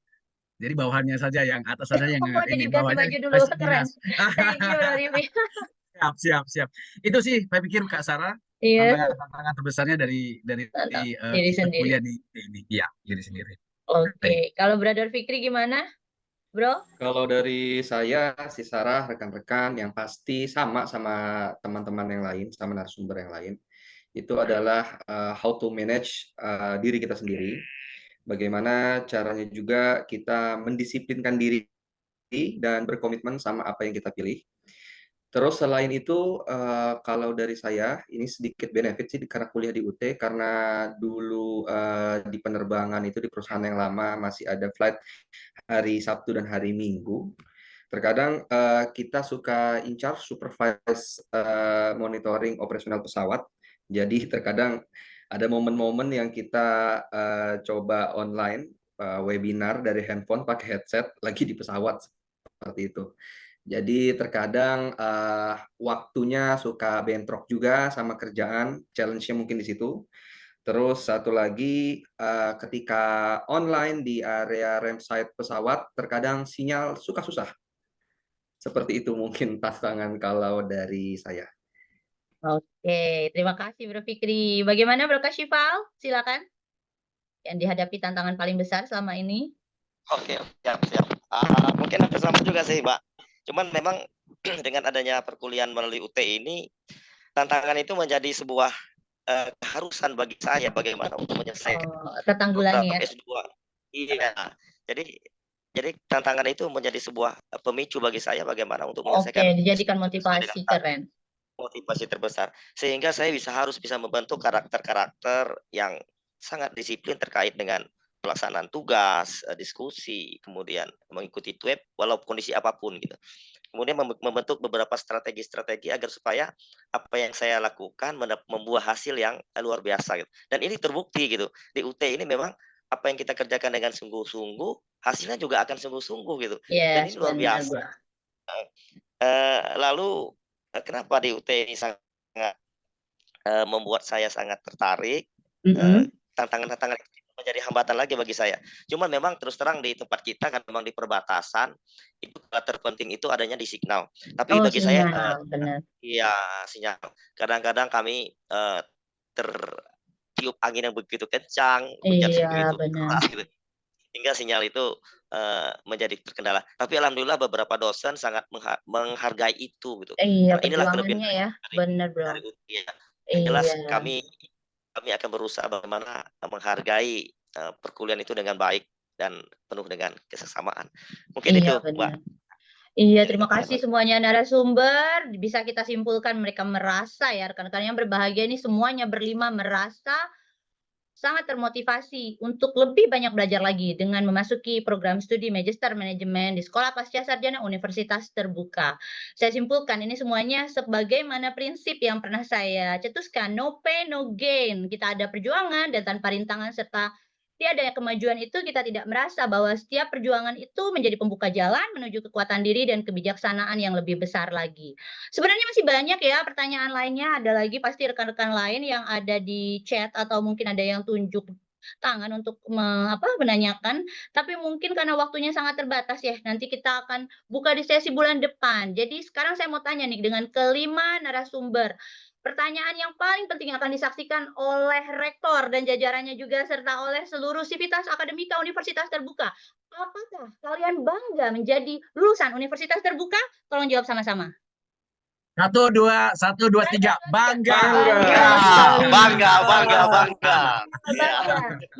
jadi bawahannya saja yang atas saja yang Oh, jadi ini ganti bawahnya baju dulu. masih Keren. dinas. Thank you, Rimi. Siap. Itu sih saya pikir Kak Sarah Iya, tantangan terbesarnya dari diri kita sendiri. kuliah di ini. Iya, diri sendiri. Oke, kalau Brother Fikri gimana, bro? Kalau dari saya, si Sarah, rekan-rekan yang pasti sama teman-teman yang lain, sama narasumber yang lain, itu adalah how to manage diri kita sendiri. Bagaimana caranya juga kita mendisiplinkan diri dan berkomitmen sama apa yang kita pilih. Terus selain itu, kalau dari saya, ini sedikit benefit sih karena kuliah di UT, karena dulu di penerbangan itu di perusahaan yang lama masih ada flight hari Sabtu dan hari Minggu. Terkadang kita suka in charge supervise monitoring operasional pesawat. Jadi terkadang ada momen-momen yang kita coba online webinar dari handphone pakai headset lagi di pesawat seperti itu. Jadi terkadang waktunya suka bentrok juga sama kerjaan, challenge-nya mungkin di situ. Terus satu lagi, ketika online di area ramp site pesawat, terkadang sinyal suka susah. Seperti itu mungkin tantangan kalau dari saya. Oke, terima kasih Bro Fikri. Bagaimana Bro Kasyifal? Silakan. Yang dihadapi tantangan paling besar selama ini. Oke, siap. Mungkin hampir sama juga sih, Mbak. Cuman memang dengan adanya perkuliahan melalui UT ini, tantangan itu menjadi sebuah keharusan bagi saya bagaimana untuk menyelesaikan tertanggulangi ya. S2. Iya. Jadi tantangan itu menjadi sebuah pemicu bagi saya bagaimana untuk menyelesaikan. Oke, dijadikan motivasi, keren. Motivasi terbesar. Sehingga saya harus bisa membentuk karakter-karakter yang sangat disiplin terkait dengan pelaksanaan tugas, diskusi, kemudian mengikuti web walau kondisi apapun gitu. Kemudian membentuk beberapa strategi-strategi agar supaya apa yang saya lakukan membuah hasil yang luar biasa gitu. Dan ini terbukti gitu. Di UT ini memang apa yang kita kerjakan dengan sungguh-sungguh, hasilnya juga akan sungguh-sungguh gitu. Dan ini luar biasa. Lalu kenapa di UT ini sangat membuat saya sangat tertarik. Tantangan-tantangan itu menjadi hambatan lagi bagi saya. Cuman memang terus terang di tempat kita kan memang di perbatasan itu terpenting itu adanya di signal. Tapi bagi saya iya sinyal. Kadang-kadang kami tertiup angin yang begitu kencang, hujan begitu keras gitu. Hingga sinyal itu menjadi terkendala. Tapi alhamdulillah beberapa dosen sangat menghargai itu gitu. Iya, perjuangannya ya. Benar, Bro. Yang jelas kami akan berusaha bagaimana menghargai perkuliahan itu dengan baik dan penuh dengan kesesamaan. Mungkin itu, Iya, Mbak. benar. Iya, Dari terima rekan-rekan. kasih semuanya narasumber. Bisa kita simpulkan mereka merasa ya, rekan-rekan yang berbahagia ini semuanya berlima merasa sangat termotivasi untuk lebih banyak belajar lagi dengan memasuki program studi Magister Manajemen di Sekolah Pasca Sarjana Universitas Terbuka. Saya simpulkan ini semuanya sebagaimana prinsip yang pernah saya cetuskan, no pain, no gain. Kita ada perjuangan dan tanpa rintangan serta tiada kemajuan itu kita tidak merasa bahwa setiap perjuangan itu menjadi pembuka jalan menuju kekuatan diri dan kebijaksanaan yang lebih besar lagi. Sebenarnya masih banyak ya pertanyaan lainnya, ada lagi pasti rekan-rekan lain yang ada di chat atau mungkin ada yang tunjuk tangan untuk menanyakan, tapi mungkin karena waktunya sangat terbatas ya, nanti kita akan buka di sesi bulan depan. Jadi sekarang saya mau tanya nih dengan kelima narasumber, pertanyaan yang paling penting yang akan disaksikan oleh rektor dan jajarannya juga serta oleh seluruh sivitas akademika Universitas Terbuka. Apakah kalian bangga menjadi lulusan Universitas Terbuka? Tolong jawab sama-sama. 1, 2, 3. Bangga. Bangga.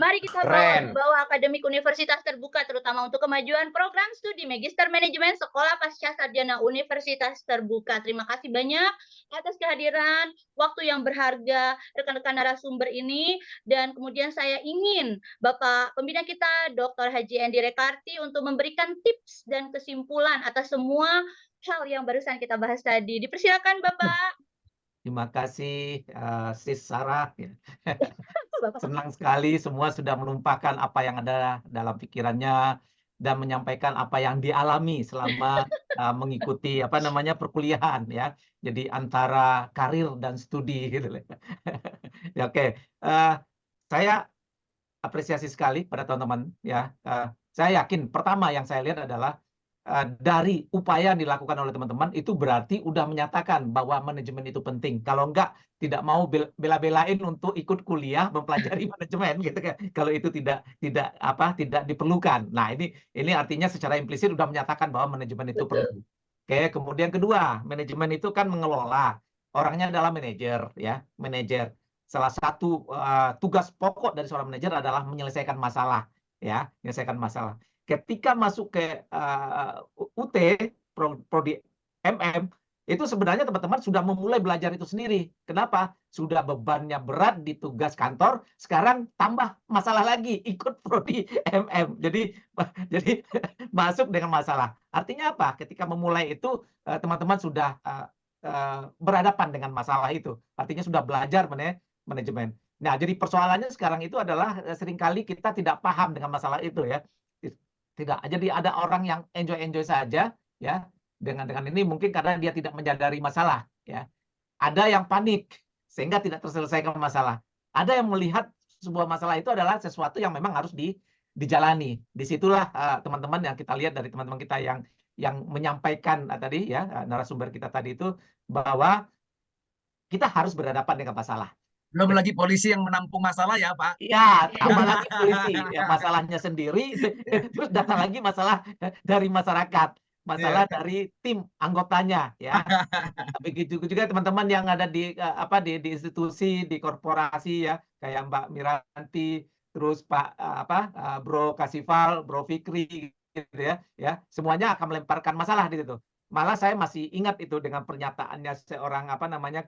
Mari kita bawa akademik Universitas Terbuka terutama untuk kemajuan program studi Magister Manajemen Sekolah Pasca Sarjana Universitas Terbuka. Terima kasih banyak atas kehadiran, waktu yang berharga rekan-rekan narasumber ini, dan kemudian saya ingin Bapak Pembina kita Dr. Haji Endi Rekarti untuk memberikan tips dan kesimpulan atas semua hal yang barusan kita bahas tadi. Dipersilakan Bapak. Terima kasih Sis Sarah. Senang sekali semua sudah menumpahkan apa yang ada dalam pikirannya dan menyampaikan apa yang dialami selama mengikuti perkuliahan ya. Jadi antara karir dan studi gitu. Ya, oke. Saya apresiasi sekali pada teman-teman ya. Saya yakin pertama yang saya lihat adalah dari upaya yang dilakukan oleh teman-teman itu berarti udah menyatakan bahwa manajemen itu penting. Kalau enggak, tidak mau bela-belain untuk ikut kuliah mempelajari manajemen gitu kan. Kalau itu tidak diperlukan. Nah, ini artinya secara implisit udah menyatakan bahwa manajemen itu perlu. Oke, kemudian kedua, manajemen itu kan mengelola. Orangnya adalah manajer ya, manajer. Salah satu tugas pokok dari seorang manajer adalah menyelesaikan masalah ya, menyelesaikan masalah. Ketika masuk ke UT, prodi MM, itu sebenarnya teman-teman sudah memulai belajar itu sendiri. Kenapa? Sudah bebannya berat di tugas kantor, sekarang tambah masalah lagi, ikut prodi MM. Jadi masuk dengan masalah. Artinya apa? Ketika memulai itu, teman-teman sudah berhadapan dengan masalah itu. Artinya sudah belajar manajemen. Nah, jadi persoalannya sekarang itu adalah seringkali kita tidak paham dengan masalah itu ya. Tidak, jadi ada orang yang enjoy saja ya dengan ini mungkin karena dia tidak menyadari masalah ya. Ada yang panik sehingga tidak terselesaikan masalah. Ada yang melihat sebuah masalah itu adalah sesuatu yang memang harus dijalani. Disitulah teman-teman yang kita lihat dari teman-teman kita yang menyampaikan tadi ya, narasumber kita tadi itu bahwa kita harus berhadapan dengan masalah. Belum lagi polisi yang menampung masalah ya, Pak. Ya, tambah lagi polisi. Ya, masalahnya sendiri, terus datang lagi masalah dari masyarakat. Masalah dari tim anggotanya. Ya. Begitu juga teman-teman yang ada di institusi, di korporasi ya. Kayak Mbak Miranti, terus Pak Bro Kasival, Bro Fikri, gitu ya. Semuanya akan melemparkan masalah di situ. Malah saya masih ingat itu dengan pernyataannya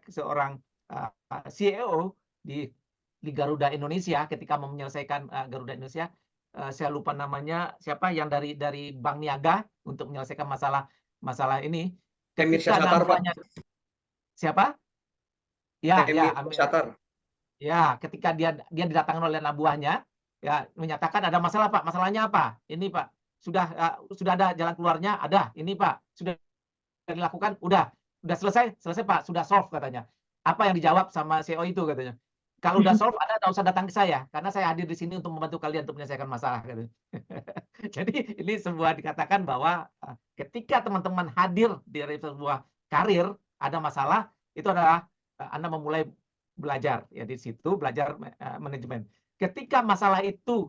seorang CEO di Garuda Indonesia ketika mau menyelesaikan Garuda Indonesia, saya lupa namanya siapa yang dari Bank Niaga untuk menyelesaikan masalah ini. Ketika namanya siapa? Ya, ya, ketika dia didatangkan oleh anak buahnya, ya menyatakan ada masalah Pak. Masalahnya apa? Ini Pak. Sudah ada jalan keluarnya? Ada. Ini Pak. Sudah dilakukan? Udah selesai Pak. Sudah solve katanya. Apa yang dijawab sama CEO itu katanya? Kalau udah solve, Anda nggak usah datang ke saya, karena saya hadir di sini untuk membantu kalian untuk menyelesaikan masalah. Gitu. Jadi ini sebuah dikatakan bahwa ketika teman-teman hadir di sebuah karir, ada masalah, itu adalah Anda memulai belajar. Ya di situ belajar manajemen. Ketika masalah itu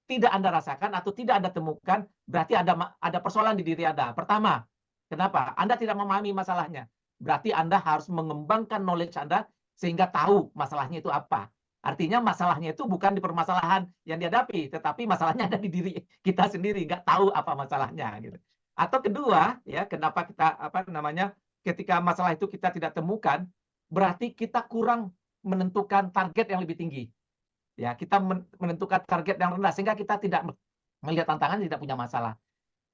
tidak Anda rasakan atau tidak Anda temukan, berarti ada persoalan di diri Anda. Pertama, kenapa? Anda tidak memahami masalahnya. Berarti Anda harus mengembangkan knowledge Anda sehingga tahu masalahnya itu apa. Artinya masalahnya itu bukan di permasalahan yang dihadapi, tetapi masalahnya ada di diri kita sendiri, nggak tahu apa masalahnya gitu. Atau kedua, ya, kenapa kita ketika masalah itu kita tidak temukan, berarti kita kurang menentukan target yang lebih tinggi. Ya, kita menentukan target yang rendah sehingga kita tidak melihat tantangan, tidak punya masalah.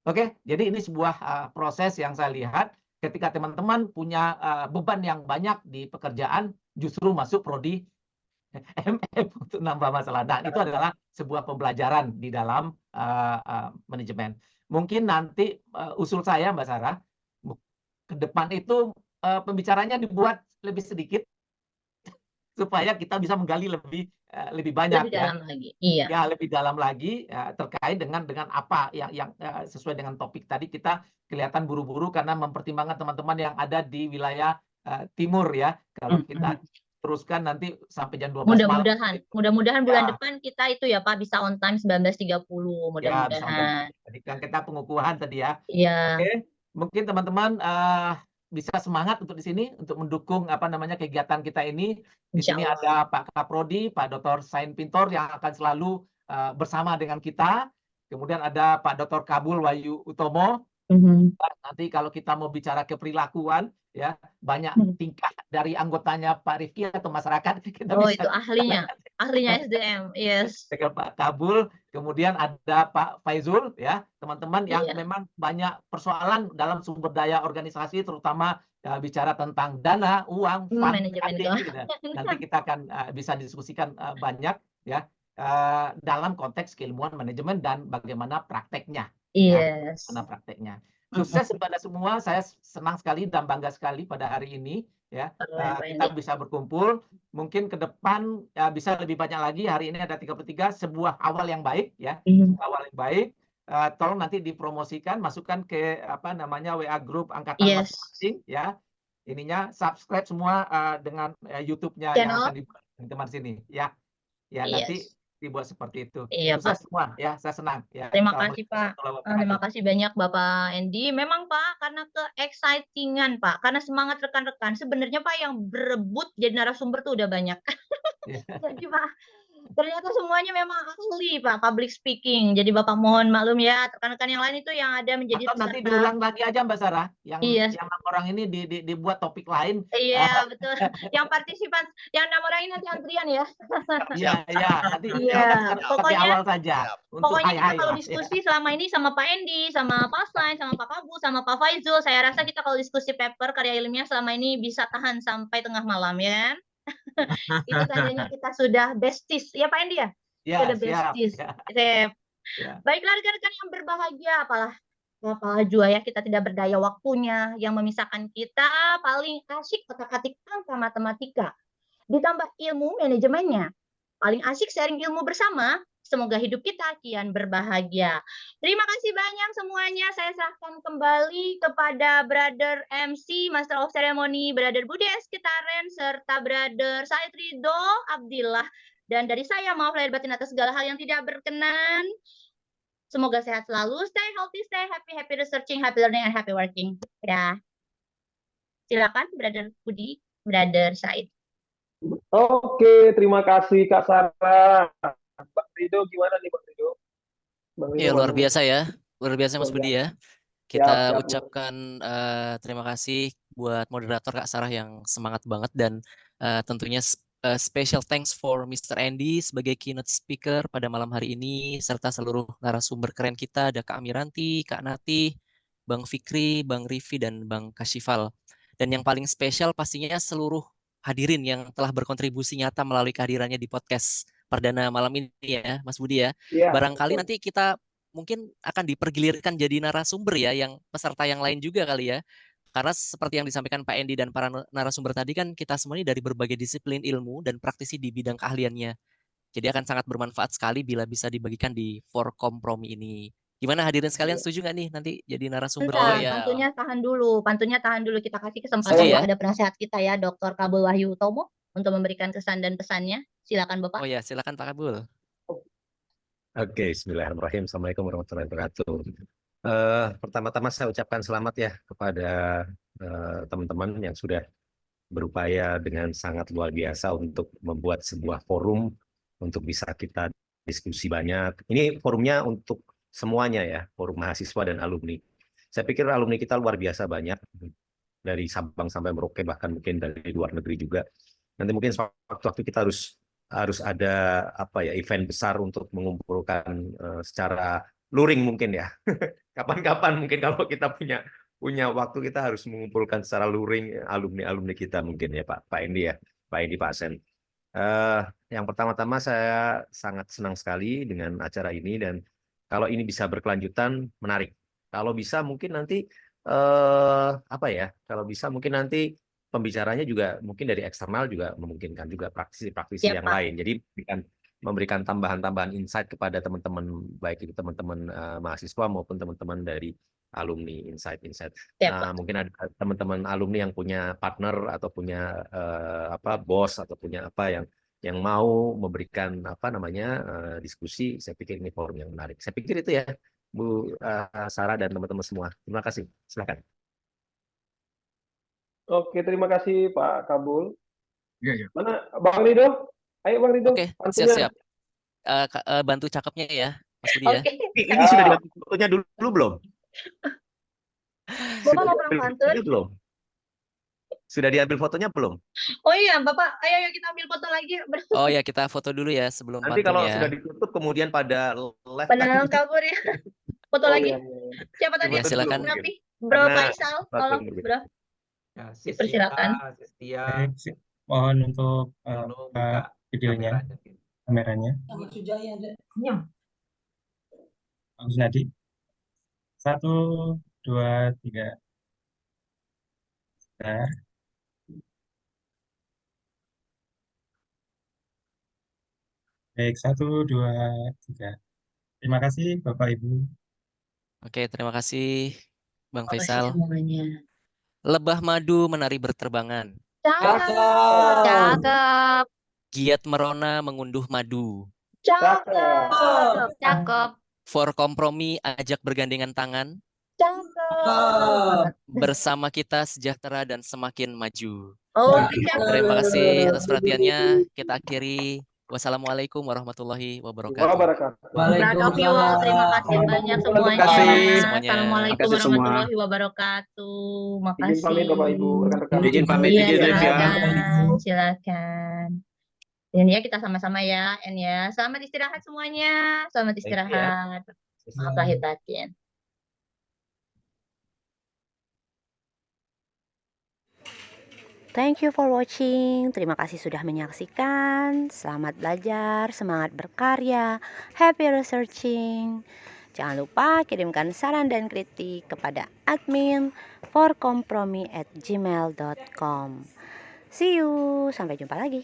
Oke, jadi ini sebuah proses yang saya lihat ketika teman-teman punya beban yang banyak di pekerjaan, justru masuk prodi MM untuk nambah masalah. Dan itu adalah sebuah pembelajaran di dalam manajemen. Mungkin nanti usul saya, Mbak Sarah, ke depan itu pembicaranya dibuat lebih sedikit supaya kita bisa menggali lebih banyak, Lebih dalam lagi. Iya. ya lebih dalam lagi terkait dengan apa yang sesuai dengan topik tadi. Kita kelihatan buru-buru karena mempertimbangkan teman-teman yang ada di wilayah timur ya. Kalau kita teruskan nanti sampai jam 12 malam. Mudah-mudahan bulan Ya. depan kita itu ya Pak bisa on time 19.30 Ya, mudah-mudahan. Tadi kan kita pengukuhan tadi ya. Iya. Oke, mungkin teman-teman bisa semangat untuk di sini untuk mendukung kegiatan kita ini. Di Insya sini Allah. ada Pak Kaprodi, Pak Dr. Sain Pintor yang akan selalu bersama dengan kita. Kemudian ada Pak Dr. Kabul Wahyu Utomo. Nanti kalau kita mau bicara keperilakuan, ya banyak tingkah dari anggotanya Pak Rifki atau masyarakat. Kita Oh, bisa itu ahlinya SDM, yes. dengan Pak Kabul, kemudian ada Pak Faizul, ya teman-teman yang Iya. memang banyak persoalan dalam sumber daya organisasi, terutama bicara tentang dana, uang, fund, Manajemen funding, keuangan. gitu. Nanti kita akan bisa diskusikan banyak ya dalam konteks keilmuan manajemen dan bagaimana prakteknya. Yes. Bagaimana prakteknya. Sukses kepada semua. Saya senang sekali dan bangga sekali pada hari ini ya kita bisa berkumpul. Mungkin ke depan bisa lebih banyak lagi. Hari ini ada 33, sebuah awal yang baik ya. Awal yang baik. Tolong nanti dipromosikan, masukkan ke WA group angkatan masing-masing ya. Ininya subscribe semua dengan YouTube-nya yang akan dibuat teman sini ya. Ya nanti dibuat seperti itu. Iya, Sukses Pak. semua ya, saya senang ya. Terima kasih Pak. Terima kasih banyak Bapak Andy. Memang Pak, karena ke-excitingan Pak, karena semangat rekan-rekan. Sebenarnya Pak yang berebut jadi narasumber tuh udah banyak. Jadi Pak, ternyata semuanya memang ahli Pak, public speaking. Jadi Bapak mohon maklum ya, rekan-rekan yang lain itu yang ada menjadi atau nanti diulang lagi aja Mbak Sarah, yang 6 orang ini dibuat topik lain. Iya betul. Yang partisipan, yang 6 orang ini nanti antrian ya. Iya, nanti Pokoknya awal saja. Pokoknya kita kalau diskusi selama ini sama Pak Andy, sama Pak Sain, sama Pak Kabul, sama Pak Faizul, saya rasa kita kalau diskusi paper karya ilmiah selama ini bisa tahan sampai tengah malam ya. Itu tandanya kita sudah besties ya Pak Andy ya? Sudah besties. Baiklah rekan-rekan yang berbahagia, apalah jua ya kita tidak berdaya waktunya, yang memisahkan kita paling asik otak-atik angka matematika. Ditambah ilmu manajemennya. Paling asik sharing ilmu bersama. Semoga hidup kita kian berbahagia. Terima kasih banyak semuanya. Saya serahkan kembali kepada Brother MC, Master of Ceremony, Brother Budi Eskitaren, serta Brother Said Ridho Abdillah. Dan dari saya, maaf lahir batin atas segala hal yang tidak berkenan. Semoga sehat selalu. Stay healthy, stay happy, happy researching, happy learning, and happy working. Ya. Silakan Brother Budi, Brother Said. Oke, terima kasih Kak Sarah. Bang Ridho gimana nih Bang Ridho? Ya luar biasa ya, luar biasa Mas Budi ya. Kita ucapkan terima kasih buat moderator Kak Sarah yang semangat banget, dan tentunya special thanks for Mr. Andy sebagai keynote speaker pada malam hari ini, serta seluruh narasumber keren kita, ada Kak Amiranti, Kak Nati, Bang Fikri, Bang Rifi, dan Bang Kashifal. Dan yang paling spesial pastinya seluruh hadirin yang telah berkontribusi nyata melalui kehadirannya di podcast perdana malam ini ya Mas Budi ya. Barangkali nanti kita mungkin akan dipergilirkan jadi narasumber ya, yang peserta yang lain juga kali ya. Karena seperti yang disampaikan Pak Andy dan para narasumber tadi kan, kita semua ini dari berbagai disiplin ilmu dan praktisi di bidang keahliannya. Jadi akan sangat bermanfaat sekali bila bisa dibagikan di For Kompromi ini. Gimana hadirin sekalian, setuju nggak nih nanti jadi narasumber? Pantunnya tahan dulu. Kita kasih kesempatan kepada penasehat kita ya, Dr. Kabul Wahyu Utomo, untuk memberikan kesan dan pesannya. Silakan Bapak. Oh ya, silakan Pak Kabul. Oke, bismillahirrahmanirrahim. Assalamualaikum warahmatullahi wabarakatuh. Pertama-tama saya ucapkan selamat ya kepada teman-teman yang sudah berupaya dengan sangat luar biasa untuk membuat sebuah forum untuk bisa kita diskusi banyak. Ini forumnya untuk semuanya ya, forum mahasiswa dan alumni. Saya pikir alumni kita luar biasa banyak, dari Sabang sampai Merauke, bahkan mungkin dari luar negeri juga. Nanti mungkin waktu-waktu kita harus ada event besar untuk mengumpulkan secara luring mungkin ya. Kapan-kapan mungkin kalau kita punya waktu, kita harus mengumpulkan secara luring alumni kita mungkin ya Pak Endi ya, Pak Endi, Pak Sen. Yang pertama-tama saya sangat senang sekali dengan acara ini, dan kalau ini bisa berkelanjutan menarik. Kalau bisa mungkin nanti kalau bisa mungkin nanti pembicaranya juga mungkin dari eksternal juga memungkinkan juga praktisi-praktisi yang lain. Jadi memberikan tambahan-tambahan insight kepada teman-teman, baik itu teman-teman mahasiswa maupun teman-teman dari alumni, insight-insight. Nah, mungkin ada teman-teman alumni yang punya partner atau punya bos atau punya yang mau memberikan diskusi. Saya pikir ini forum yang menarik. Saya pikir itu ya, Bu Sarah dan teman-teman semua. Terima kasih. Silakan. Oke, terima kasih Pak Kabul. Iya. Mana Bang Rido? Ayo Bang Rido. Oke, siap-siap. Bantu cakepnya ya, Mas Budi ya. Ini sudah diambil fotonya dulu belum? Bapak mau kurang pantun? Belum. Sudah diambil fotonya belum? Oh iya, Bapak, ayo kita ambil foto lagi. Oh ya, kita foto dulu ya sebelum Nanti pantun kalau ya. sudah ditutup kemudian pada live. Pada kabur ya. Foto lagi. Siapa tadi? Ya, silakan. Bro Faisal, tolong Bro. Ya, Persilakan. Mohon untuk buka videonya, kameranya. Bagus Nadi. 1, 2, 3. Nah. Baik, 1, 2, 3. Terima kasih Bapak Ibu. Oke, terima kasih Bang Faisal. Semuanya. Lebah madu menari berterbangan. Cakep. Giat merona mengunduh madu. Cakep. For kompromi ajak bergandengan tangan. Cakep. Bersama kita sejahtera dan semakin maju. Oh, terima kasih atas perhatiannya. Kita akhiri. Wassalamualaikum warahmatullahi wabarakatuh. Waalaikumsalam. Terima kasih banyak semuanya. Assalamualaikum warahmatullahi wabarakatuh. Makasih. Izin pamit Bapak Ibu, rekan-rekan. Izin pamit. Silakan. Dan ya kita sama-sama ya, En ya. Selamat istirahat semuanya. Selamat istirahat. Maaf lahir batin. Thank you for watching. Terima kasih sudah menyaksikan. Selamat belajar, semangat berkarya, happy researching. Jangan lupa kirimkan saran dan kritik kepada admin forkompromi@gmail.com. See you, sampai jumpa lagi.